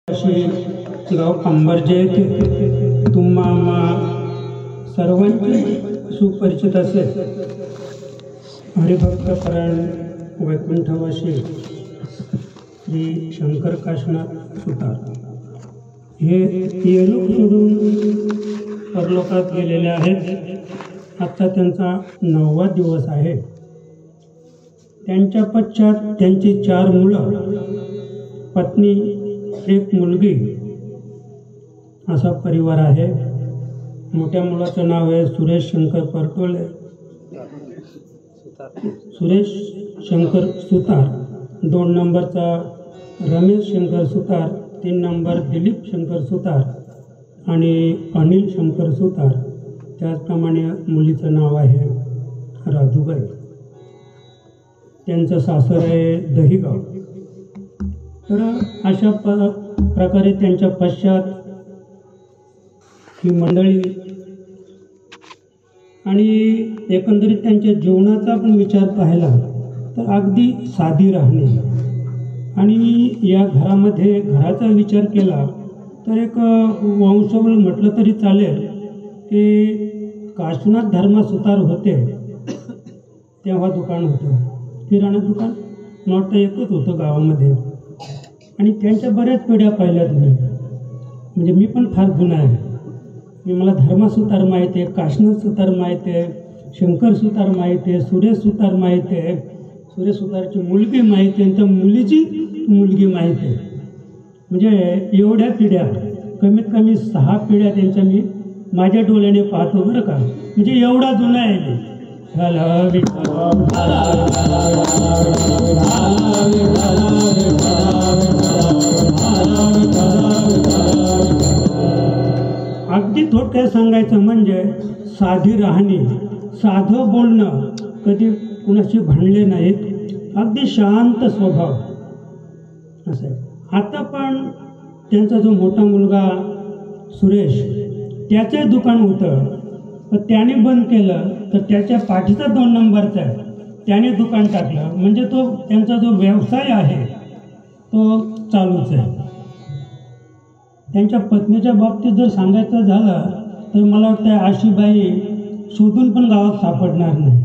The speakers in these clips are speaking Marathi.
अशी गाव अंबरजे येथे तुम्हा सर्वांची सुपरिचित असेल हरिभक्तपरायण वैकुंठवासी श्री शंकर काशीनाथ सुतार हे येलोक सोडून परलोकात गेलेले आहेत। आजचा त्यांचा 9वा दिवस आहे। त्यांच्या पश्चात त्यांची 4 मुलं, पत्नी, एक मुलगी असा परिवार आहे। मोठ्या मुलाचं नाव आहे सुरेश शंकर परटोले, सुरेश शंकर सुतार। 2 नंबरचा रमेश शंकर सुतार, 3 नंबर दिलीप शंकर सुतार आणि अनिल शंकर सुतार। त्याचप्रमाणे मुलीचं नाव आहे राधुबाई। त्यांचं सासर आहे दहिगाव। तर अशा प्रकारे त्यांच्या पश्चात ही मंडळी आणि एकंदरीत त्यांच्या जीवनाचा आपण विचार पाहिला तर अगदी साधी राहणे आणि या घरामध्ये घराचा विचार केला तर एक वंशावळ म्हटलं तरी चालेल की काशीनाथ धर्मा सुतार होते तेव्हा दुकान होतं, किराणा दुकान नॉट एकच होतं गावामध्ये। आणि त्यांच्या बऱ्याच पिढ्या पाहिल्यात मी, म्हणजे मी पण फार जुना आहे। मला धर्मा सुतार माहीत आहे, काशीनाथ सुतार माहीत आहे, शंकर सुतार माहीत आहे, सुरेश सुतार माहीत आहे, सुरेश सुतारची मुलगी माहीत आहे, त्या मुलीची मुलगी माहीत आहे। म्हणजे एवढ्या पिढ्या, कमीत कमी 6 पिढ्या त्यांच्या मी माझ्या डोळ्याने पाहतो बरं का। म्हणजे एवढा जुना आहे मी। अगदी थोडक्यात सांगायचं म्हणजे साधी राहणी, साधं बोलणं, कधी कुणाशी भांडले नाहीत, अगदी शांत स्वभाव असं आहे। आता पण त्यांचा जो मोठा मुलगा सुरेश, त्याचं दुकान होतं तर त्याने बंद केलं, तर त्याच्या पाठीचा 2 नंबरचा आहे, त्याने दुकान टाकलं। म्हणजे तो त्यांचा जो व्यवसाय आहे तो चालूच आहे। त्यांच्या पत्नीच्या बाबतीत जर सांगायचं झालं तर मला वाटतं अशी बाई शोधून पण गावात सापडणार नाही।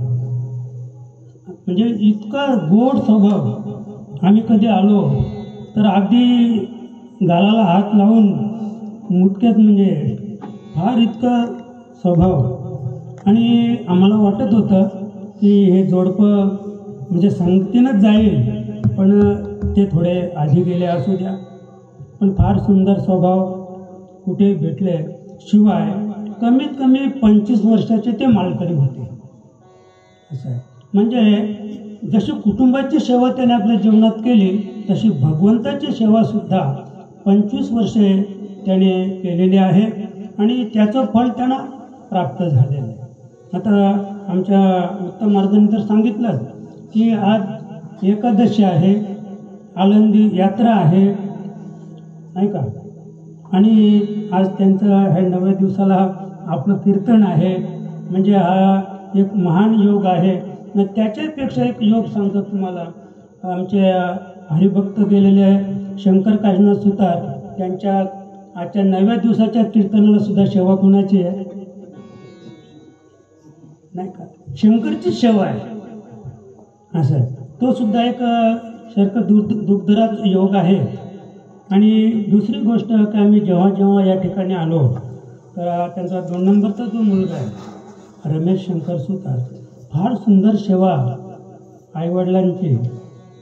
म्हणजे इतका गोड स्वभाव। आम्ही कधी आलो तर अगदी गालाला हात लावून मुटक्यात, म्हणजे फार इतका स्वभाव। आणि आम्हाला वाटत होतं की हे जोडपं म्हणजे संगतीनंच जाईल, पण ते थोडे आधी गेले असू द्या, पण फार सुंदर स्वभाव, कुठे भेटले। शिवाय कमीत कमी 25 वर्षाचे ते मालकरी होते असं आहे। म्हणजे जशी कुटुंबाची सेवा त्याने आपल्या जीवनात केली तशी भगवंताची सेवासुद्धा 25 वर्षे त्याने केलेली आहे आणि त्याचं फळ त्यांना प्राप्त झालेलं आहे। आता आमच्या उत्तम महाराजांनी तर सांगितलं की आज एकादशी आहे, आळंदी यात्रा आहे, नाही का, आणि आज त्यांचं ह्या 9व्या दिवसाला आपलं कीर्तन आहे। म्हणजे हा एक महान योग आहे। न त्याच्यापेक्षा एक योग सांगतो तुम्हाला। आमचे हरिभक्त गेलेले शंकर काशीनाथ सुतार, त्यांच्या आजच्या 9व्या दिवसाच्या कीर्तनाला सुद्धा सेवा कोणाची आहे? नाही का, शंकरची सेवा आहे असं। तो सुद्धा एक दुग्धराज योग आहे। आणि दुसरी गोष्ट की आम्ही जेव्हा या ठिकाणी आलो तर त्यांचा 2 नंबरचा जो मुलगा आहे रमेश शंकर सुतार, फार सुंदर सेवा आईवडिलांची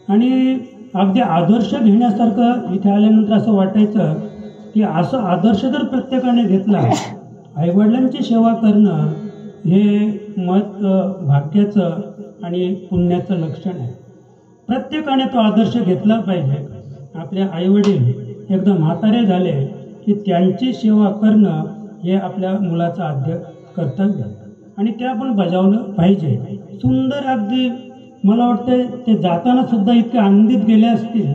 आणि अगदी आदर्श घेण्यासारखं। इथे आल्यानंतर असं वाटायचं की असं आदर्श जर प्रत्येकाने घेतला, आईवडिलांची सेवा करणं हे भाग्याचं आणि पुण्याचं लक्षण आहे। प्रत्येकाने तो आदर्श घेतला पाहिजे। आपले आईवडील एकदम म्हातारे झाले की त्यांची सेवा करणं हे आपल्या मुलाचं आद्य कर्तव्य आणि ते आपण बजावलं पाहिजे। सुंदर, अगदी मला वाटतं ते जाताना सुद्धा इतके आनंदित गेले असतील,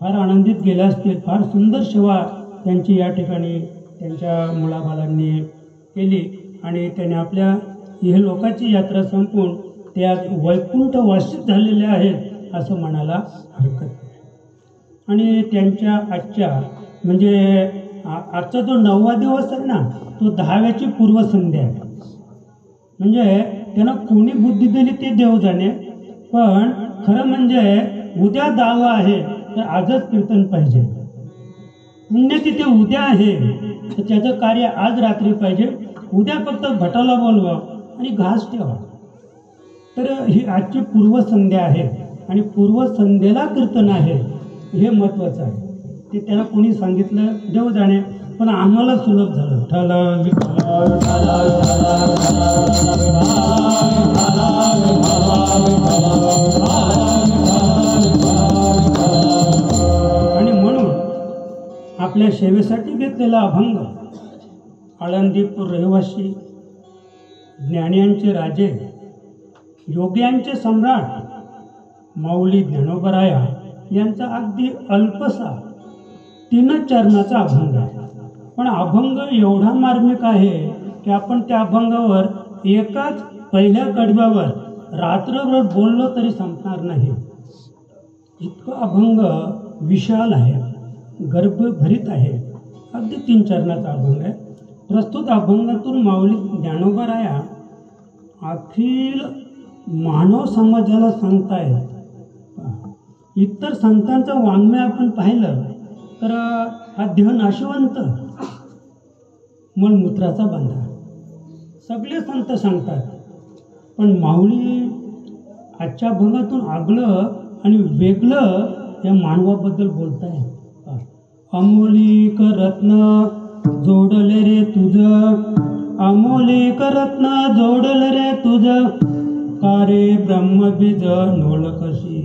फार आनंदित गेले असतील। फार सुंदर सेवा त्यांची या ठिकाणी त्यांच्या मुलाबालांनी केली आणि त्याने आपल्या हे लोकांची यात्रा संपवून ते आज वैकुंठवासित झालेले आहेत असं म्हणायला हरकत नाही। आणि त्यांच्या आजच्या म्हणजे आजचा जो 9वा दिवस आहे ना तो 10व्याची पूर्वसंध्या आहे. म्हणजे त्यांना कोणी बुद्धी दिली ते देव जाणे, पण खरं म्हणजे उद्या 10वा आहे तर आजच कीर्तन पाहिजे. पुण्यतिथी उद्या आहे तर त्याचं कार्य आज रात्री पाहिजे. उद्या फक्त भटाला बोलवा आणि घास ठेवा. तर ही आजची पूर्वसंध्या आहे आणि पूर्वसंध्येला कीर्तन आहे हे महत्त्वाचं आहे. ते त्याला कोणी सांगितलं देव जाणे, पण आम्हाला सुलभ झालं. आणि म्हणून आपल्या सेवेसाठी घेतलेला अभंग आळंदीपूर रहिवासी, ज्ञानियांचे राजे, योग्यांचे सम्राट माऊली ज्ञानोबराया यांचा अगदी अल्पसा 3 चरणाचा अभंग आहे. पण अभंग एवढा मार्मिक आहे की आपण त्या अभंगावर एकाच पहिल्या कडव्यावर रात्रभर बोललो तरी संपणार नाही. इतकं अभंग विशाल आहे, गर्भभरीत आहे. अगदी 3 चरणाचा अभंग आहे. प्रस्तुत अभंगातून माऊली ज्ञानोबराया अखिल मानव समाजाला सांगतायत. इतर संतांचं वाङ्मय आपण पाहिलं तर हा देह नाशवंत, मलमूत्राचा बांधा, सगळे संत सांगतात. पण माऊली आजच्या अभंगातून आगलं आणि वेगळं या मानवाबद्दल बोलताय. अमोलिक रत्न जोडले रे तुझं, अमोलिक रत्न जोडले रे तुझं, कारे ब्रह्मबीज नोळ कशी,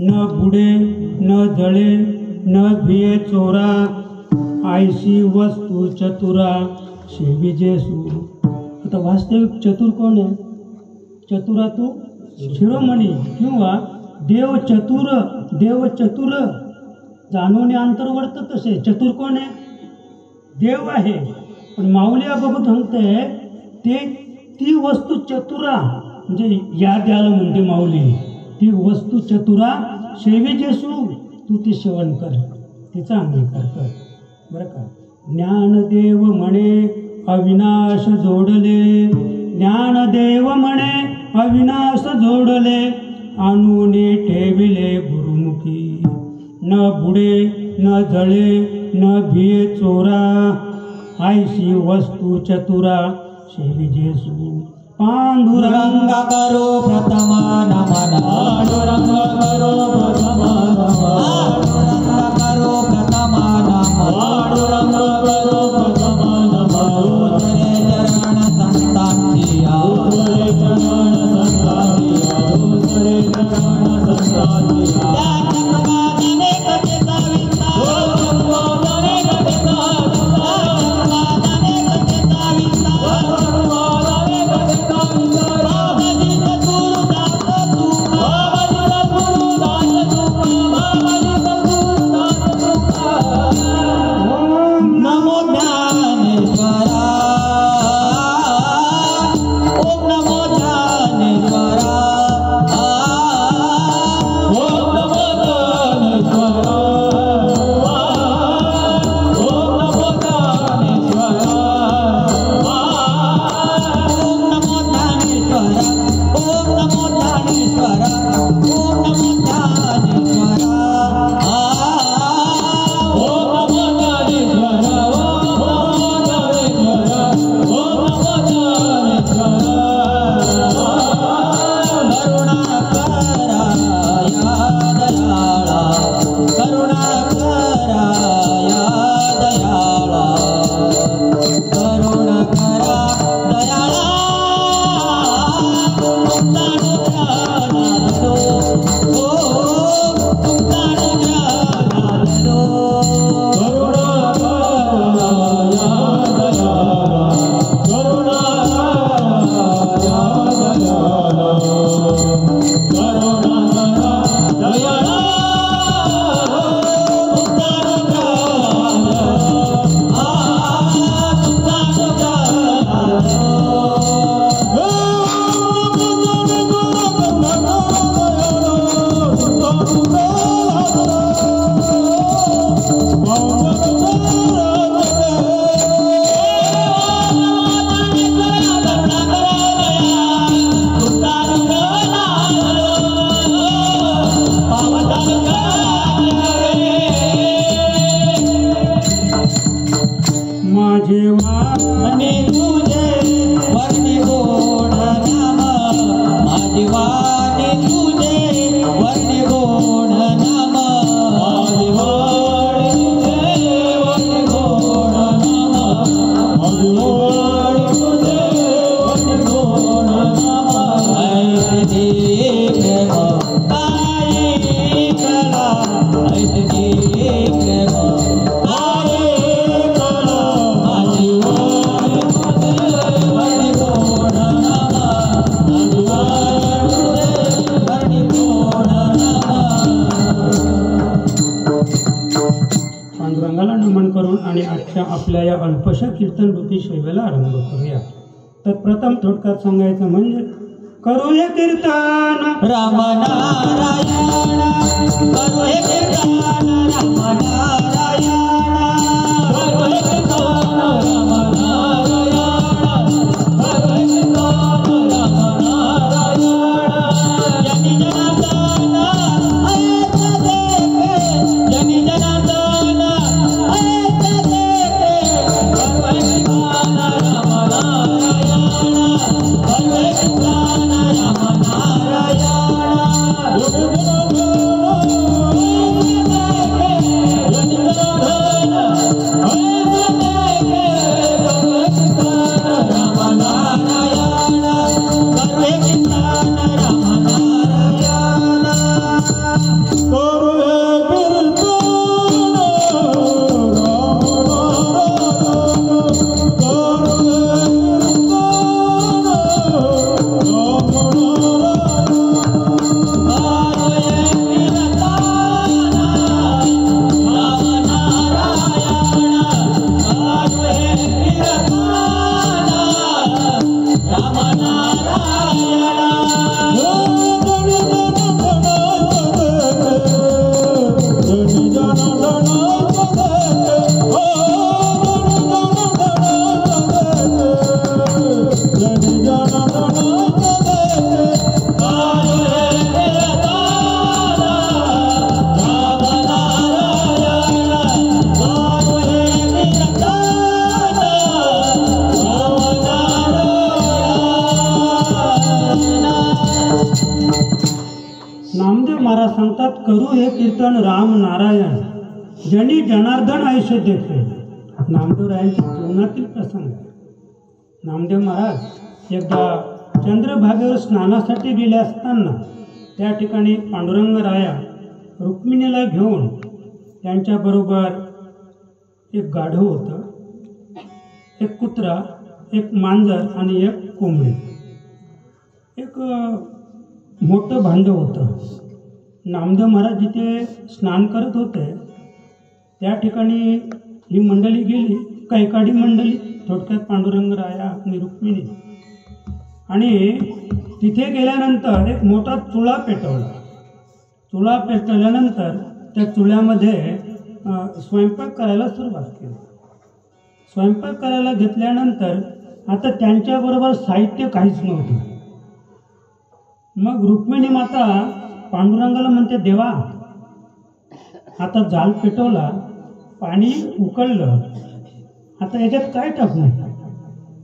न बुडे न जळे न भिये चोरा, आयशी वस्तू चतुरा शेवी जेसू. आता वास्तविक चतुर कोण आहे? चतुरा तू शिरोमणी किंवा देव चतुर. देव चतुर जाणवणे अंतर्वर्त तसे चतुर कोण आहे? देव आहे. पण माऊली बघत सांगते ते ती वस्तू चतुरा, म्हणजे या द्याला म्हणते माऊली, ती वस्तू चतुरा शेवी जेसू, तू ते सेवन कर, तिचा अंगीकार कर. बरं का? ज्ञानदेव म्हणे अविनाश जोडले, ज्ञानदेव म्हणे अविनाश जोडले, आणूने ठेविले गुरुमुखी, न बुडे न जळे न भिये चोरा, आयशी वस्तू चतुरा शेवी जेसू. पांडुरंग करो प्रथमा नमन, पांडुरंग करो प्रथमा नमन, पांडुरंग करो प्रथमा नमन, पांडुरंग करो प्रथमा नमन. दूसरे चरण संतांतिया, दूसरे चरण संतांतिया, ओम नमो माझे वाणी तुझे वर्णी गोड नाम माझी वाणी तुझे वर्णी गोड नाम माझी वाणी तुझे वर्णी गोड नाम माझी वाणी तुझे वर्णी गोड नाम ऐसे प्रेम ताई कला ऐसे प्रेम ताई कला माझी वाणी तुझे वर्णी गोड नाम माझी वाणी तुझे वर्णी गोड नाम पांडुरंगाला नमन करून आणि आजच्या आपल्या या अल्पशा कीर्तनरूपी सेवेला आरंभ करूया. तर प्रथम थोडक्यात सांगायचं म्हणजे करूया कीर्तन राम नारायण करू हे कीर्तन राम नारायण करू हे कीर्तन राम नारायण करू हे कीर्तन राम नारायण जनी जनार्दन ऐक देखे जनी जनार्दन ऐक देखे करू हे कीर्तन राम नारायण करू हे कीर्तन राम नामदेव महाराज सांगतात करू हे कीर्तन राम नारायण जनी जनार्दन आयुष्य देखे. नामदेवरायांच्या जीवनातील प्रसंग. नामदेव महाराज एकदा चंद्रभागेवर स्नानासाठी गेले असताना त्या ठिकाणी पांडुरंग राया रुक्मिणीला घेऊन त्यांच्याबरोबर एक गाढव होतं, एक कुत्रा, एक मांजर आणि एक कोंबडी. एक मोठं भांडं होतं. नामदेव महाराज जिथे स्नान करत होते त्या ठिकाणी ही मंडळी गेली, कैकाडी मंडळी, थोडक्यात पांडुरंग राया आणि रुक्मिणी. आणि तिथे गेल्यानंतर एक मोठा चुळा पेटवला. चुळा पेटवल्यानंतर त्या चुळ्यामध्ये स्वयंपाक करायला सुरुवात केली. स्वयंपाक करायला घेतल्यानंतर आता त्यांच्याबरोबर साहित्य काहीच नव्हतं. मग रुक्मिणी माता पांडुरंगाला म्हणते, देवा आता जाल पेटवला, पाणी उकळलं, आता याच्यात काय टाकू?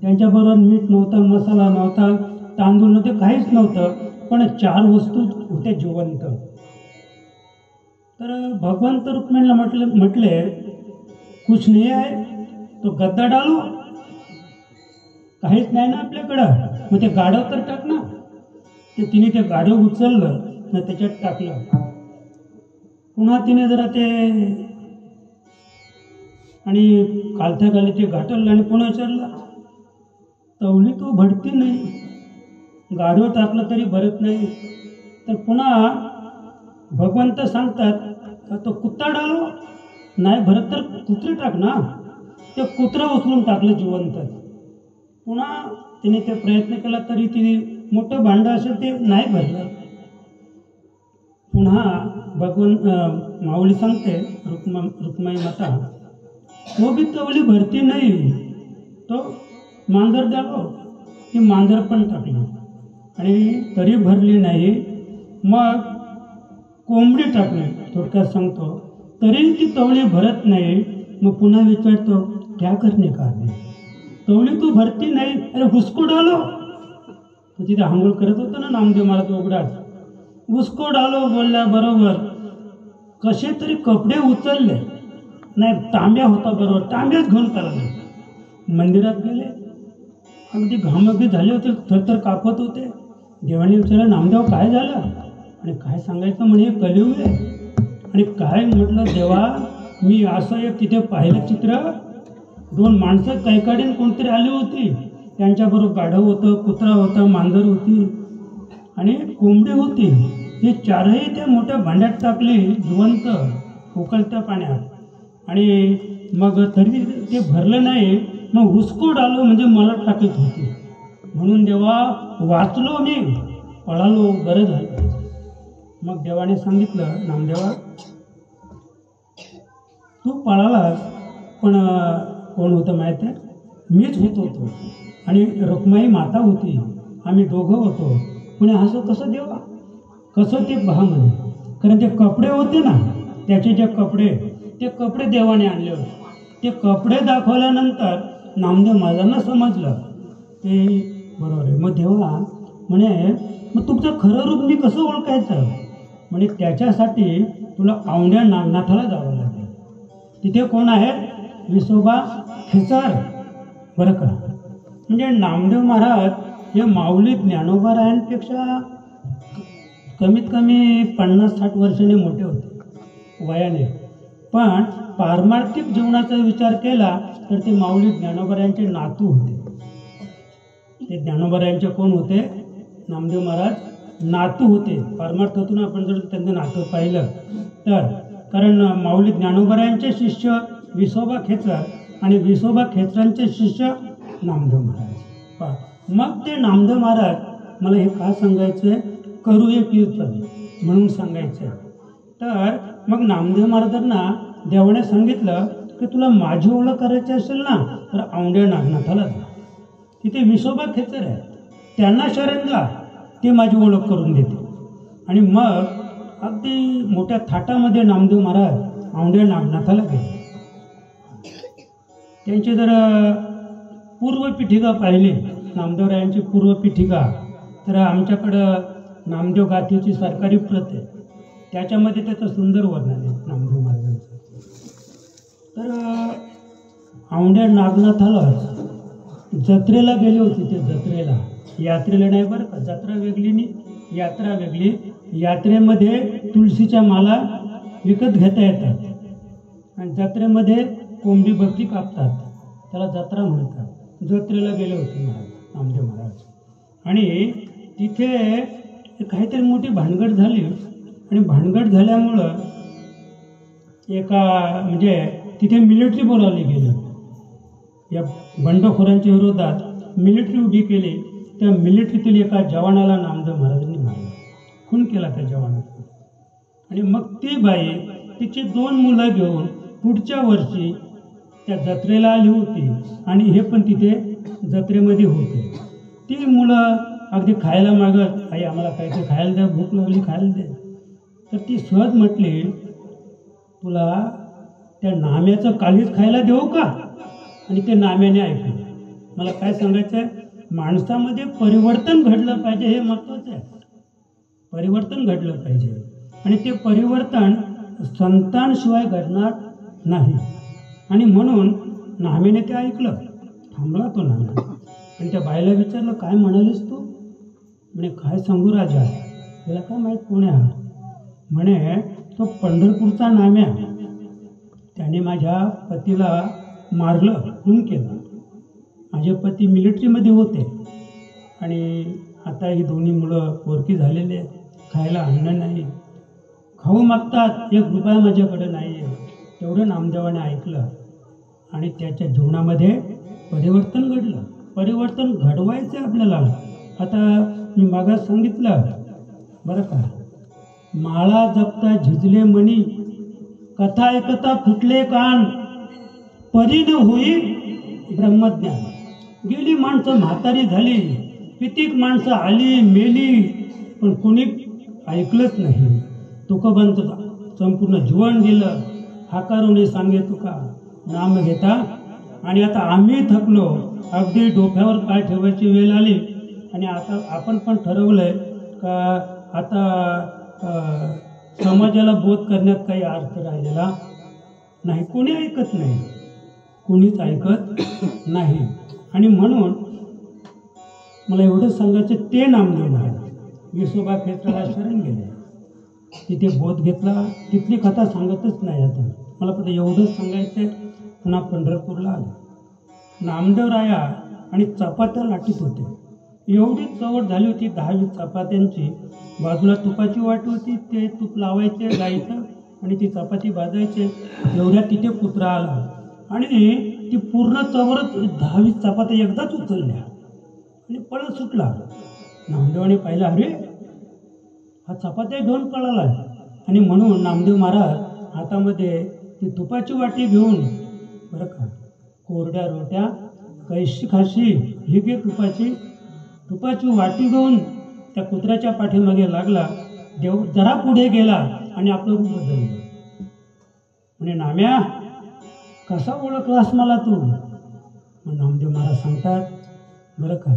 त्यांच्याबरोबर मीठ नव्हतं, मसाला नव्हता, तांदूळ नव्हते, काहीच नव्हतं, पण 4 वस्तू होते जिवंत. तर भगवंत रुक्मिणीला म्हटले कुछ नाही आहे तो गद्दा डालो, काहीच नाही ना आपल्याकडं, मग ते गाढव तर टाक ना. ते तिने ते गाढव उचललं न त्याच्यात टाकलं. पुन्हा तिने जरा ते आणि कालथ्या खाली ते घाटलं आणि पुन्हा विचारलं, तवली तो भरती नाही, गाढव टाकलं तरी भरत नाही. तर पुन्हा भगवंत सांगतात का तो कुत्ता डालो, नाही भरत तर कुत्रे टाक ना. ते कुत्रं उचलून टाकलं जिवंत. पुन्हा तिने ते प्रयत्न केला तरी तिने मोठं भांडं असेल ते नाही भरलं. पुन्हा माऊली सांगते रुक्माई माता, तो बी तवली भरती नाही, तो मांजर द्यावं, ती मांजर पण टाकली आणि तरी भरली नाही. मग कोंबडी टाकली, थोडक्यात सांगतो, तरी ती तवली भरत नाही. मग पुन्हा विचारतो, क्या करणे का आले तवळी तू भरती नाही अरे हुसको डालो तो तिथे आंघोळ करत होता ना नामदेव महाराज उघडाच हुसको डालो बोलल्याबरोबर कसे तरी कपडे उचलले नाही तांब्या होता बरोबर तांब्याच घेऊन चालले मंदिरात गेले अगदी घामाघी झाले होते थरथर कापत होते देवाने विचारलं नामदेव काय झालं आणि काय सांगायचं म्हणे कलियुग आहे आणि काय म्हटलं देवा मी असं एक तिथे पाहिलं चित्र 2 माणसं कैकाडीन कोणतरी आली होती त्यांच्याबरोबर गाढव होतं कुत्रा होता मांजर होती आणि कोंबडी होती हे 4ही त्या मोठ्या भांड्यात टाकली जिवंत उकळत्या पाण्यात आणि मग तरी ते भरलं नाही मग हुसको डालो म्हणजे मला टाकत होती म्हणून देवा वाचलो मी पळालो बरं झालं मग देवाने सांगितलं नामदेवा तू पळालास पण कोण होतं माहीत आहे मीच होतो आणि रुक्माई माता होती आम्ही दोघं होतो म्हणे असं कसं देवा कसं ते पहा म्हणे कारण ते कपडे होते ना त्याचे जे कपडे देवाने आणले होते ते कपडे दाखवल्यानंतर नामदेव महाराजांना समजलं ते बरोबर आहे मग देवा म्हणे मग तुमचं खरं रूप मी कसं ओळखायचं म्हणे त्याच्यासाठी तुला औंढ्या नागनाथाला जावं लागेल तिथे कोण आहेत विसोबा खेचार बरं का म्हणजे नामदेव महाराज हे माऊली ज्ञानोबारायांपेक्षा कमीत कमी 50-60 वर्षांनी मोठे होते वयाने पण पारमार्थिक जीवनाचा विचार केला तर ते माऊली ज्ञानोबारायांचे नातू होते ते ज्ञानोबारायांचे कोण होते नामदेव महाराज नातू होते पारमार्थातून आपण जर त्यांचं नातं पाहिलं तर कारण माऊली ज्ञानोबारायांचे शिष्य विसोबा खेचर आणि विसोबा खेचरांचे शिष्य नामदेव महाराज मग ते नामदेव महाराज मला हे का सांगायचं आहे करू एक कीर्तन म्हणून सांगायचं आहे तर मग नामदेव महाराजांना देवाने सांगितलं की तुला माझी ओळख करायची असेल ना तर औंढ्या नागनाथाला जा तिथे विसोबा खेचर आहे त्यांना शरण जा ते माझी ओळख करून देते आणि मग अगदी मोठ्या थाटामध्ये नामदेव महाराज औंढ्या नागनाथाला गेले त्यांची जर पूर्वपीठिका पाहिली नामदेवरायांची पूर्वपीठिका तर आमच्याकडं नामदेव गाथेची सरकारी प्रत आहे त्याच्यामध्ये त्याचं सुंदर वर्णन आहे नामदेव महाराजांचं तर औंढ्या नागनाथालाच जत्रेला गेले होते ते जत्रेला यात्रेला नाही बरं का जत्रा वेगळी नाही यात्रा वेगळी यात्रेमध्ये तुळशीच्या माला विकत घेता येतात आणि जत्रेमध्ये कोंबडी बकरी कापतात त्याला जत्रा म्हणतात जत्रेला गेले होते महाराज नामदेव महाराज आणि तिथे काहीतरी मोठी भानगड झाली आणि भानगड झाल्यामुळं एका म्हणजे तिथे मिलिटरी बोलावली गेली या बंडखोरांच्या विरोधात मिलिटरी उभी केली त्या मिलिटरीतील एका जवानाला नामदेव महाराजांनी मारलं खून केला त्या जवानाचा आणि मग ती बाई तिची 2 मुलं घेऊन पुढच्या वर्षी त्या जत्रेला आली होती आणि हे पण तिथे जत्रेमध्ये होते ती मुलं अगदी खायला मागत आई आम्हाला काहीतरी खायला द्या भूक लागली खायला दे तर ती सहज म्हटली तुला त्या नाम्याचं कालीच खायला देऊ का आणि ते नाम्याने ऐकलं मला काय सांगायचं आहे माणसामध्ये परिवर्तन घडलं पाहिजे हे महत्त्वाचं आहे परिवर्तन घडलं पाहिजे आणि ते परिवर्तन संतांशिवाय घडणार नाही आणि म्हणून नाम्याने ते ऐकलं थांबला तो नाम्या आणि त्या बाईला विचारलं काय म्हणालीस तू म्हणे काय सांगू राजा त्याला काय माहीत कोण आहे म्हणे तो पंढरपूरचा नाम्या त्याने माझ्या पतीला मारलं खून केलं माझे पती मिलिटरीमध्ये होते आणि आता ही दोन्ही मुलं पोरकी झालेले खायला अन्न नाही खाऊ मागतात 1 रुपया माझ्याकडे नाही आहे तेवढं नामदेवाने ऐकलं आणि त्याच्या जीवनामध्ये परिवर्तन घडलं परिवर्तन घडवायचं आपल्याला आता मी मागास सांगितलं बरं का माळा जपता झिजले मणी कथा ऐकता फुटले कान परीन होई ब्रह्मज्ञान गेली माणसं म्हातारी झाली कितीक माणसं आली मेली पण कोणी ऐकलंच नाही तुकोबांचं संपूर्ण जीवन गेलं हाकारूने सांगे तुका नाम घेता आणि आता आम्ही थकलो, अगदी डोक्यावर पाय ठेवायची वेळ आली आणि आता आपण पण ठरवलंय का आता समाजाला बोध करण्यात काही अर्थ राहिलेला नाही. कोणी ऐकत नाही, कोणीच ऐकत नाही. आणि म्हणून मला एवढंच सांगायचं, ते नामदेव महाराज विसोबा क्षेत्राला शरण गेले, तिथे बोध घेतला. तिथली कथा सांगतच नाही आता, मला फक्त एवढंच सांगायचं. पुन्हा पंढरपूरला आले. नामदेव राया आणि चपात्या लाटीत होते. एवढी चवट झाली होती 10-20 चपात्यांची. बाजूला तुपाची वाटी होती, ते तूप लावायचे गाईचं आणि ती चपाती भाजायचे. एवढ्या तिथे कुत्रा आला आणि ती पूर्ण चवरच 10-20 चपात्या एकदाच उचलल्या आणि पळत सुटला. नामदेवाने पाहिलं, अरे हा चपात्या घेऊन पळाला. आणि म्हणून नामदेव महाराज हातामध्ये ती तुपाची वाटी घेऊन, बरं का, कोरड्या रोट्या कैशी खाशी, ही घे तुपाची वाटी घेऊन त्या कुत्र्याच्या पाठीमागे लागला. देव जरा पुढे गेला आणि आपलं रूप बदललं. म्हणे, नाम्या कसा ओळखलास मला तू? मग नामदेव महाराज सांगतात, बरं का,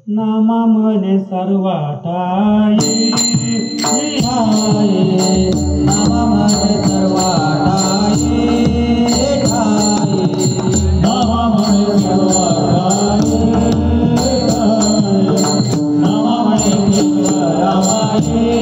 नामा म्हणे सर्वा ठाई, नामा म्हणे सर्वा ठाई, नामा म्हणे सर्वा ठाई, नामा म्हणे सर्वा ठाई.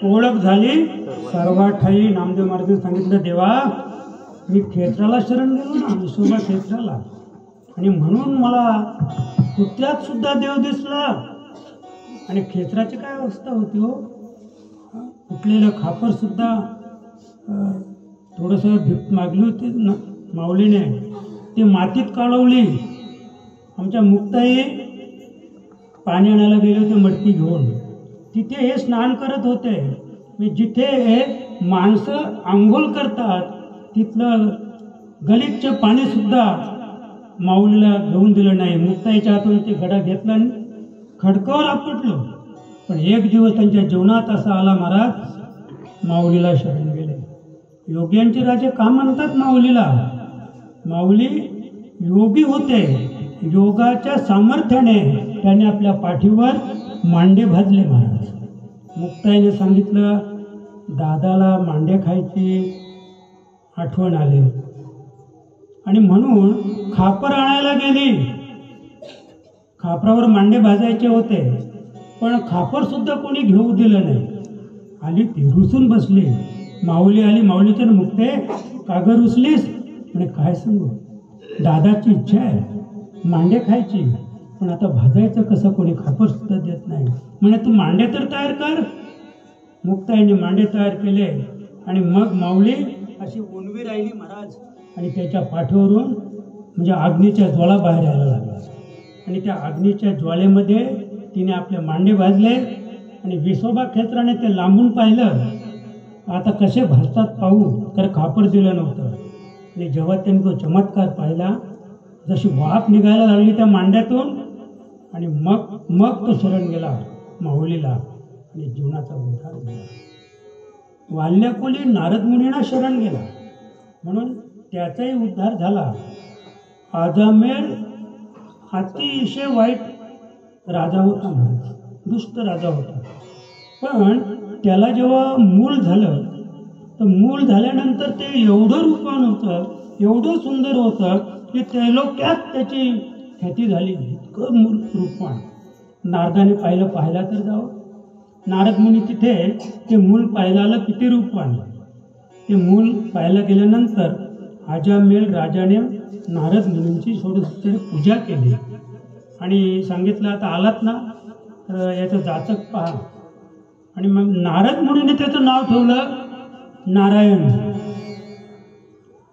ओळख झाली सर्वा ठाई. नामदेव महाराजांनी सांगितलं, देवा मी क्षेत्राला शरण गेलो ना, विसोबा क्षेत्राला, आणि म्हणून मला कुत्र्यात सुद्धा देव दिसला. आणि क्षेत्राची काय अवस्था होती हो, फुटलेलं खापर सुद्धा थोडंसं भीक मागली होती माऊलीने, ती मातीत काढवली. आमच्या मुक्ताई पाणी आणायला गेले होते मटकी घेऊन, तिथे हे स्नान करत होते. जिथे माणसं आंघोळ करतात तिथलं गलिच्छ पाणी सुद्धा माऊलीला घेऊन दिलं नाही. मुक्ताईच्या हातून ते घडा घेतला आणि खडकावर आपटलो. पण एक दिवस त्यांच्या जीवनात असा आला, महाराज माऊलीला शरण गेले. योग्यांचे राजे का म्हणतात माऊलीला? माऊली योगी होते. योगाच्या सामर्थ्याने त्याने आपल्या पाठीवर मांडे भाजले. महाराज मुक्ताईने सांगितलं, दादाला मांडे खायची आठवण आली आणि म्हणून खापर आणायला गेली. खापरावर मांडे भाजायचे होते, पण खापर सुद्धा कोणी घेऊ दिलं नाही. आली ती रुसून बसली. माऊली आली. माऊलीच्या मुक्ते काग रुसलीस? म्हणे, काय सांगू, दादाची इच्छा आहे मांडे खायची, पण आता भाजायचं कसं, कोणी खापर सुद्धा देत नाही. म्हणे, तू मांडे तर तयार कर. मुक्ताईने मांडे तयार केले आणि मग माऊली अशी उणवी राहिली महाराज, आणि त्याच्या पाठीवरून म्हणजे अग्नीच्या ज्वाळा बाहेर यायला लागल्या. आणि त्या अग्नीच्या ज्वाळेमध्ये तिने आपले मांडे भाजले आणि विसोबा क्षेत्राने ते लांबून पाहिलं. आता कसे भाजतात पाहू, तर खापर दिलं नव्हतं. आणि जेव्हा त्यांनी तो चमत्कार पाहिला, जशी वाफ निघायला लागली त्या मांड्यातून, आणि मग तो शरण गेला माऊलीला आणि जीवनाचा उद्धार झाला. वाल्यकुली नारद मुनींना शरण गेला म्हणून त्याचाही उद्धार झाला. आजामेळ अतिशय वाईट राजा होता महाराज, दुष्ट राजा होता. पण त्याला जेव्हा मूल झालं, तर मूल झाल्यानंतर ते एवढं रूपवान होतं, एवढं सुंदर होतं की त्रैलोक्यात त्याची ख्याती झाली. इतकं मूल रूपवान. नारदाने पाहिला तर जावं. नारद मुनी तिथे ते मूल पाहायला आलं, किती रूपवान. ते मूल पाहायला गेल्यानंतर आजामेल राजाने नारद मुनींची थोडीशी पूजा केली आणि सांगितलं, आता आलात ना तर याचं जाचक पहा. आणि मग नारद मुनीने त्याचं नाव ठेवलं नारायण.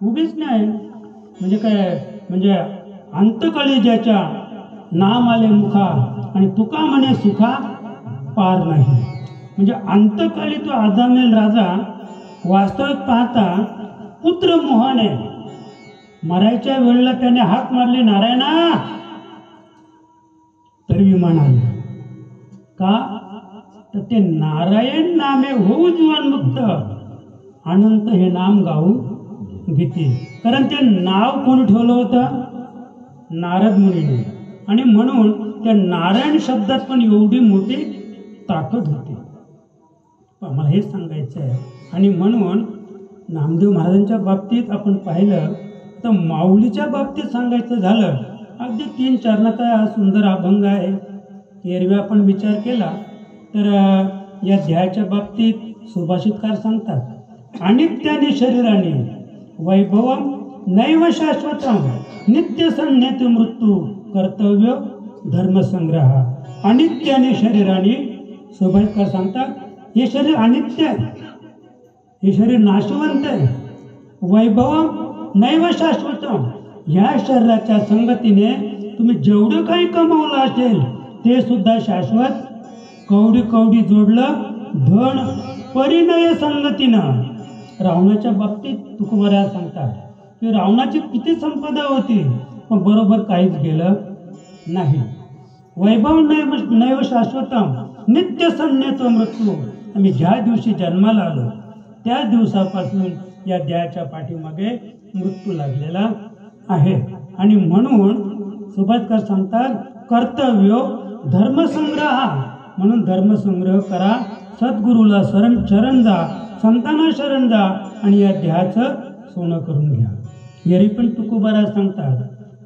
उगीच नाही, म्हणजे काय, म्हणजे अंतकाळी ज्याच्या नाम आले मुखा आणि तुका म्हणे सुखा पार नाही. म्हणजे अंतकाळी तो आदामेल राजा वास्तविक पाहता पुत्र मोहाने मरायच्या वेळेला त्याने हाक मारली नारायणा, तर विमान आलं. का तर ते नारायण नामे होऊ जीवनमुक्त अनंत हे नाम गाऊ भीती. कारण ते नाव कोणी ठेवलं होतं? नारद मुनीने. आणि म्हणून त्या नारायण शब्दात पण एवढी मोठी ताकद होती. मला हेच सांगायचं आहे. आणि म्हणून नामदेव महाराजांच्या बाबतीत आपण पाहिलं तर माऊलीच्या बाबतीत सांगायचं झालं, अगदी 3 चरणाचा हा सुंदर अभंग आहे. एरवी आपण विचार केला तर या ध्यायाच्या बाबतीत सुभाषितकार सांगतात, अनित्याने शरीराने वैभवम नैव शाश्वतम नित्य संन्यत मृत्यू कर्तव्य धर्मसंग्रह. अनित्याने शरीराने सुभाषितकार सांगतात हे शरीर अनित्य आहे, हे शरीर नाशवंत आहे. वैभवम नैव शाश्वतम, ह्या शरीराच्या संगतीने तुम्ही जेवढं काही कमावलं असेल ते सुद्धा शाश्वत. कवडी कवडी जोडलं धन परिणय संगतीनं. रावणाच्या बाबतीत तुकोबराया सांगतात की रावणाची किती संपदा होती पण बरोबर काहीच गेलं नाही. वैभव नैव शाश्वतम नित्य संन्यतो मृत्यू. आम्ही ज्या दिवशी जन्माला आलो त्या दिवसापासून या देहाच्या पाठीमागे मृत्यू लागलेला आहे. आणि म्हणून सुभाषकर सांगतात कर्तव्य धर्मसंग्रह, म्हणून धर्मसंग्रह करा, सद्गुरूला शरण जा, संतांना शरण जा आणि या देहाचं सोनं करून घ्या. यारी पण तुकोबारा सांगतात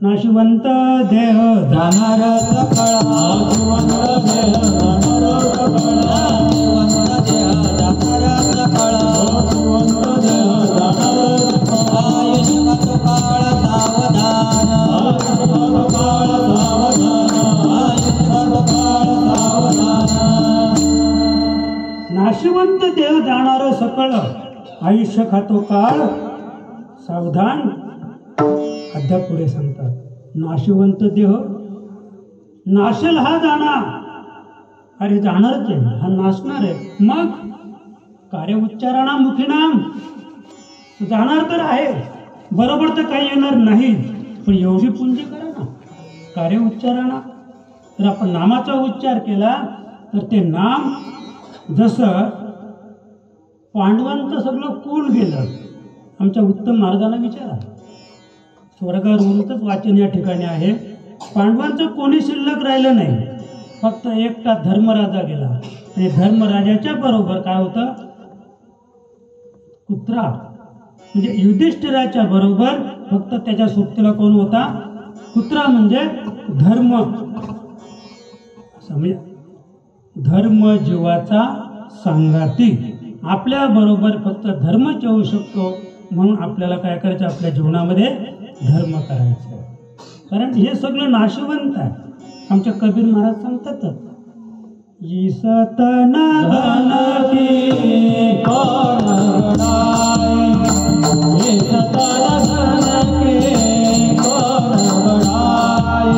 नाशिवंत देह जाणार सकळ, नाशिवंत देह जाणार सकळ, नाशिवंत देह जाणार सकळ, नाशिवंत देह जाणार सकळ. आयुष्यवत काळ सावधान, आयुष्यवत काळ सावधान, आयुष्यवत काळ सावधान. नाशिवंत देह जाणार सकळ, आयुष्य खातो काळ सावधान. अद्याप पुढे सांगतात नाशिवंत देह नाशेल हा जाणार. अरे जाणारच आहे, हा नाशणार आहे. मग कार्य उच्चारणा मुखी नाम जाणार तर आहे, बरोबर तर काही येणार नाही, पण एवढी पुंजी करा ना कार्य उच्चारणा. तर आपण नामाचा उच्चार केला तर ते नाम जसं पांडवांचं सगळं कुल गेलं. आमच्या उत्तम महाराजांना विचारा, स्वर्गारूनच वाचन या ठिकाणी आहे. पांडवांचं कोणी शिल्लक राहिलं नाही, फक्त एकटा धर्मराजा गेला. आणि धर्मराजाच्या बरोबर काय होतं? कुत्रा. म्हणजे युधिष्ठिराच्या बरोबर फक्त त्याच्या सोबतीला कोण होता? कुत्रा. म्हणजे धर्म, म्हणजे धर्म जीवाचा संगाती. आपल्या बरोबर फक्त धर्मच येऊ शकतो. म्हणून आपल्याला काय करायचं? आपल्या जीवनामध्ये धर्म करायचं. कारण हे सगळं नाशवंत आहे. आमच्या कबीर महाराज सांगतातच ईसतन धनकी कोण बडाय, ईसतन धनकी कोण बडाय,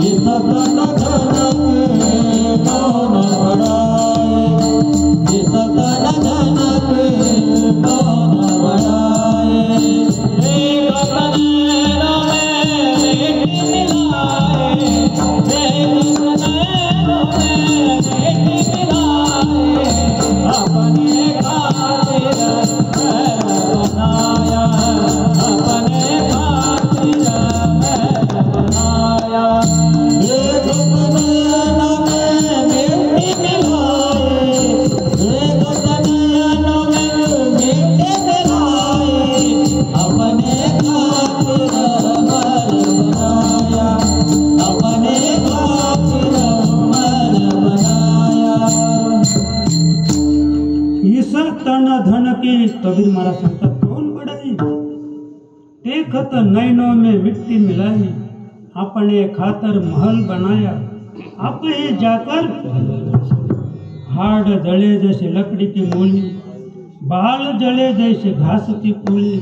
ईसतन धनकी कोण बडाय, ईसतन धनकी कोण बडाय. एक नैनो में बेटी मिलाए, एक नैनो में बेटी मिलाए, अपने खातिर महल बनाया, अपने खातिर महल बनाया. एक नैनो में बेटी मिलाए, एक नैनो में बेटी मिलाए, अपने खातिर महल बनाया, अपने खातिर महल बनाया. ईसतन धन की कबीर महाराज सांगतात कौन बड़ाई, देखत नैनों में मिट्टी मिलाई, अपने खातर महल बनाया, आप हे जाकर हाड जळे जैसे लकड़ी की मूली, बाल जळे जैसे घास की पूली।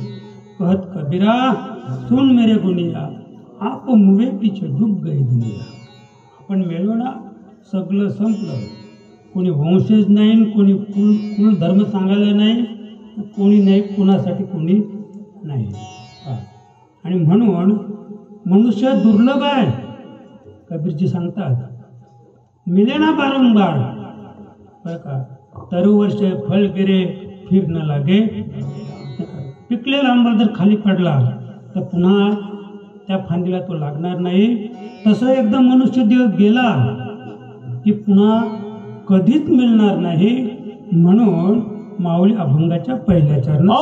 कहत कबीरा सुन मेरे गुनिया, आप मुवे पीछे डूब गई दुनिया। आपण मेलो ना, सगळं संपलं. कोणी वंशज नाही, कोणी कुल धर्म सांगायला नाही, कोणी नाही, कुणासाठी कोणी नाही. आणि म्हणून मनुष्य दुर्लभ आहे. कबीरजी सांगतात, मिले ना बारंबार बरं का, तरु वर्ष फल गिरे फिर न लागे. पिकलेला आंबा जर खाली पडला तर पुन्हा त्या फांदीला तो लागणार नाही. तसं एकदा मनुष्य देह गेला की पुन्हा कधीच मिळणार नाही. म्हणून माऊली अभंगाच्या पहिल्या चरणात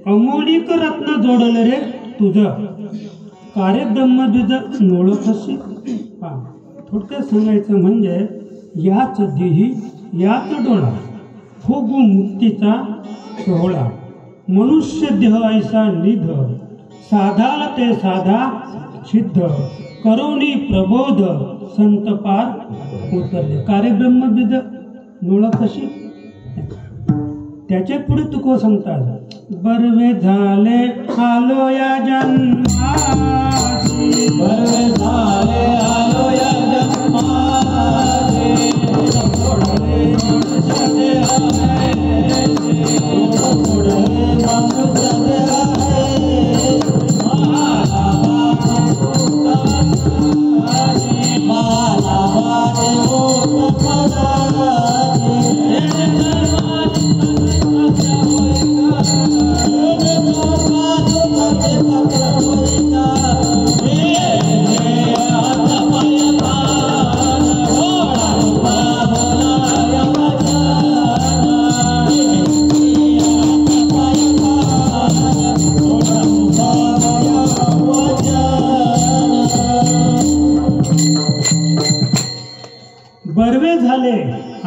अमोलिक रत्न जोडले रे तुझं कार्यब्रह्म तुझं नोळखशी. थोडक्यात सांगायचं म्हणजे याच देही याच डोळा भोगू मुक्तीचा सोहळा. मनुष्य देह ऐसा निध साधाला ते साधा सिद्ध करोनी प्रबोध संत पार उतरले. कार्यब्रह्म बीज नोळखशी. त्याच्या पुढे तुको सांगतात, बरवे झाले आलो या जन्मासी, बरवे झाले आलो या जन्मासी, सोडले मनुष्याचे आहे, सोडले मनुष्याचे आहे, माला वाटे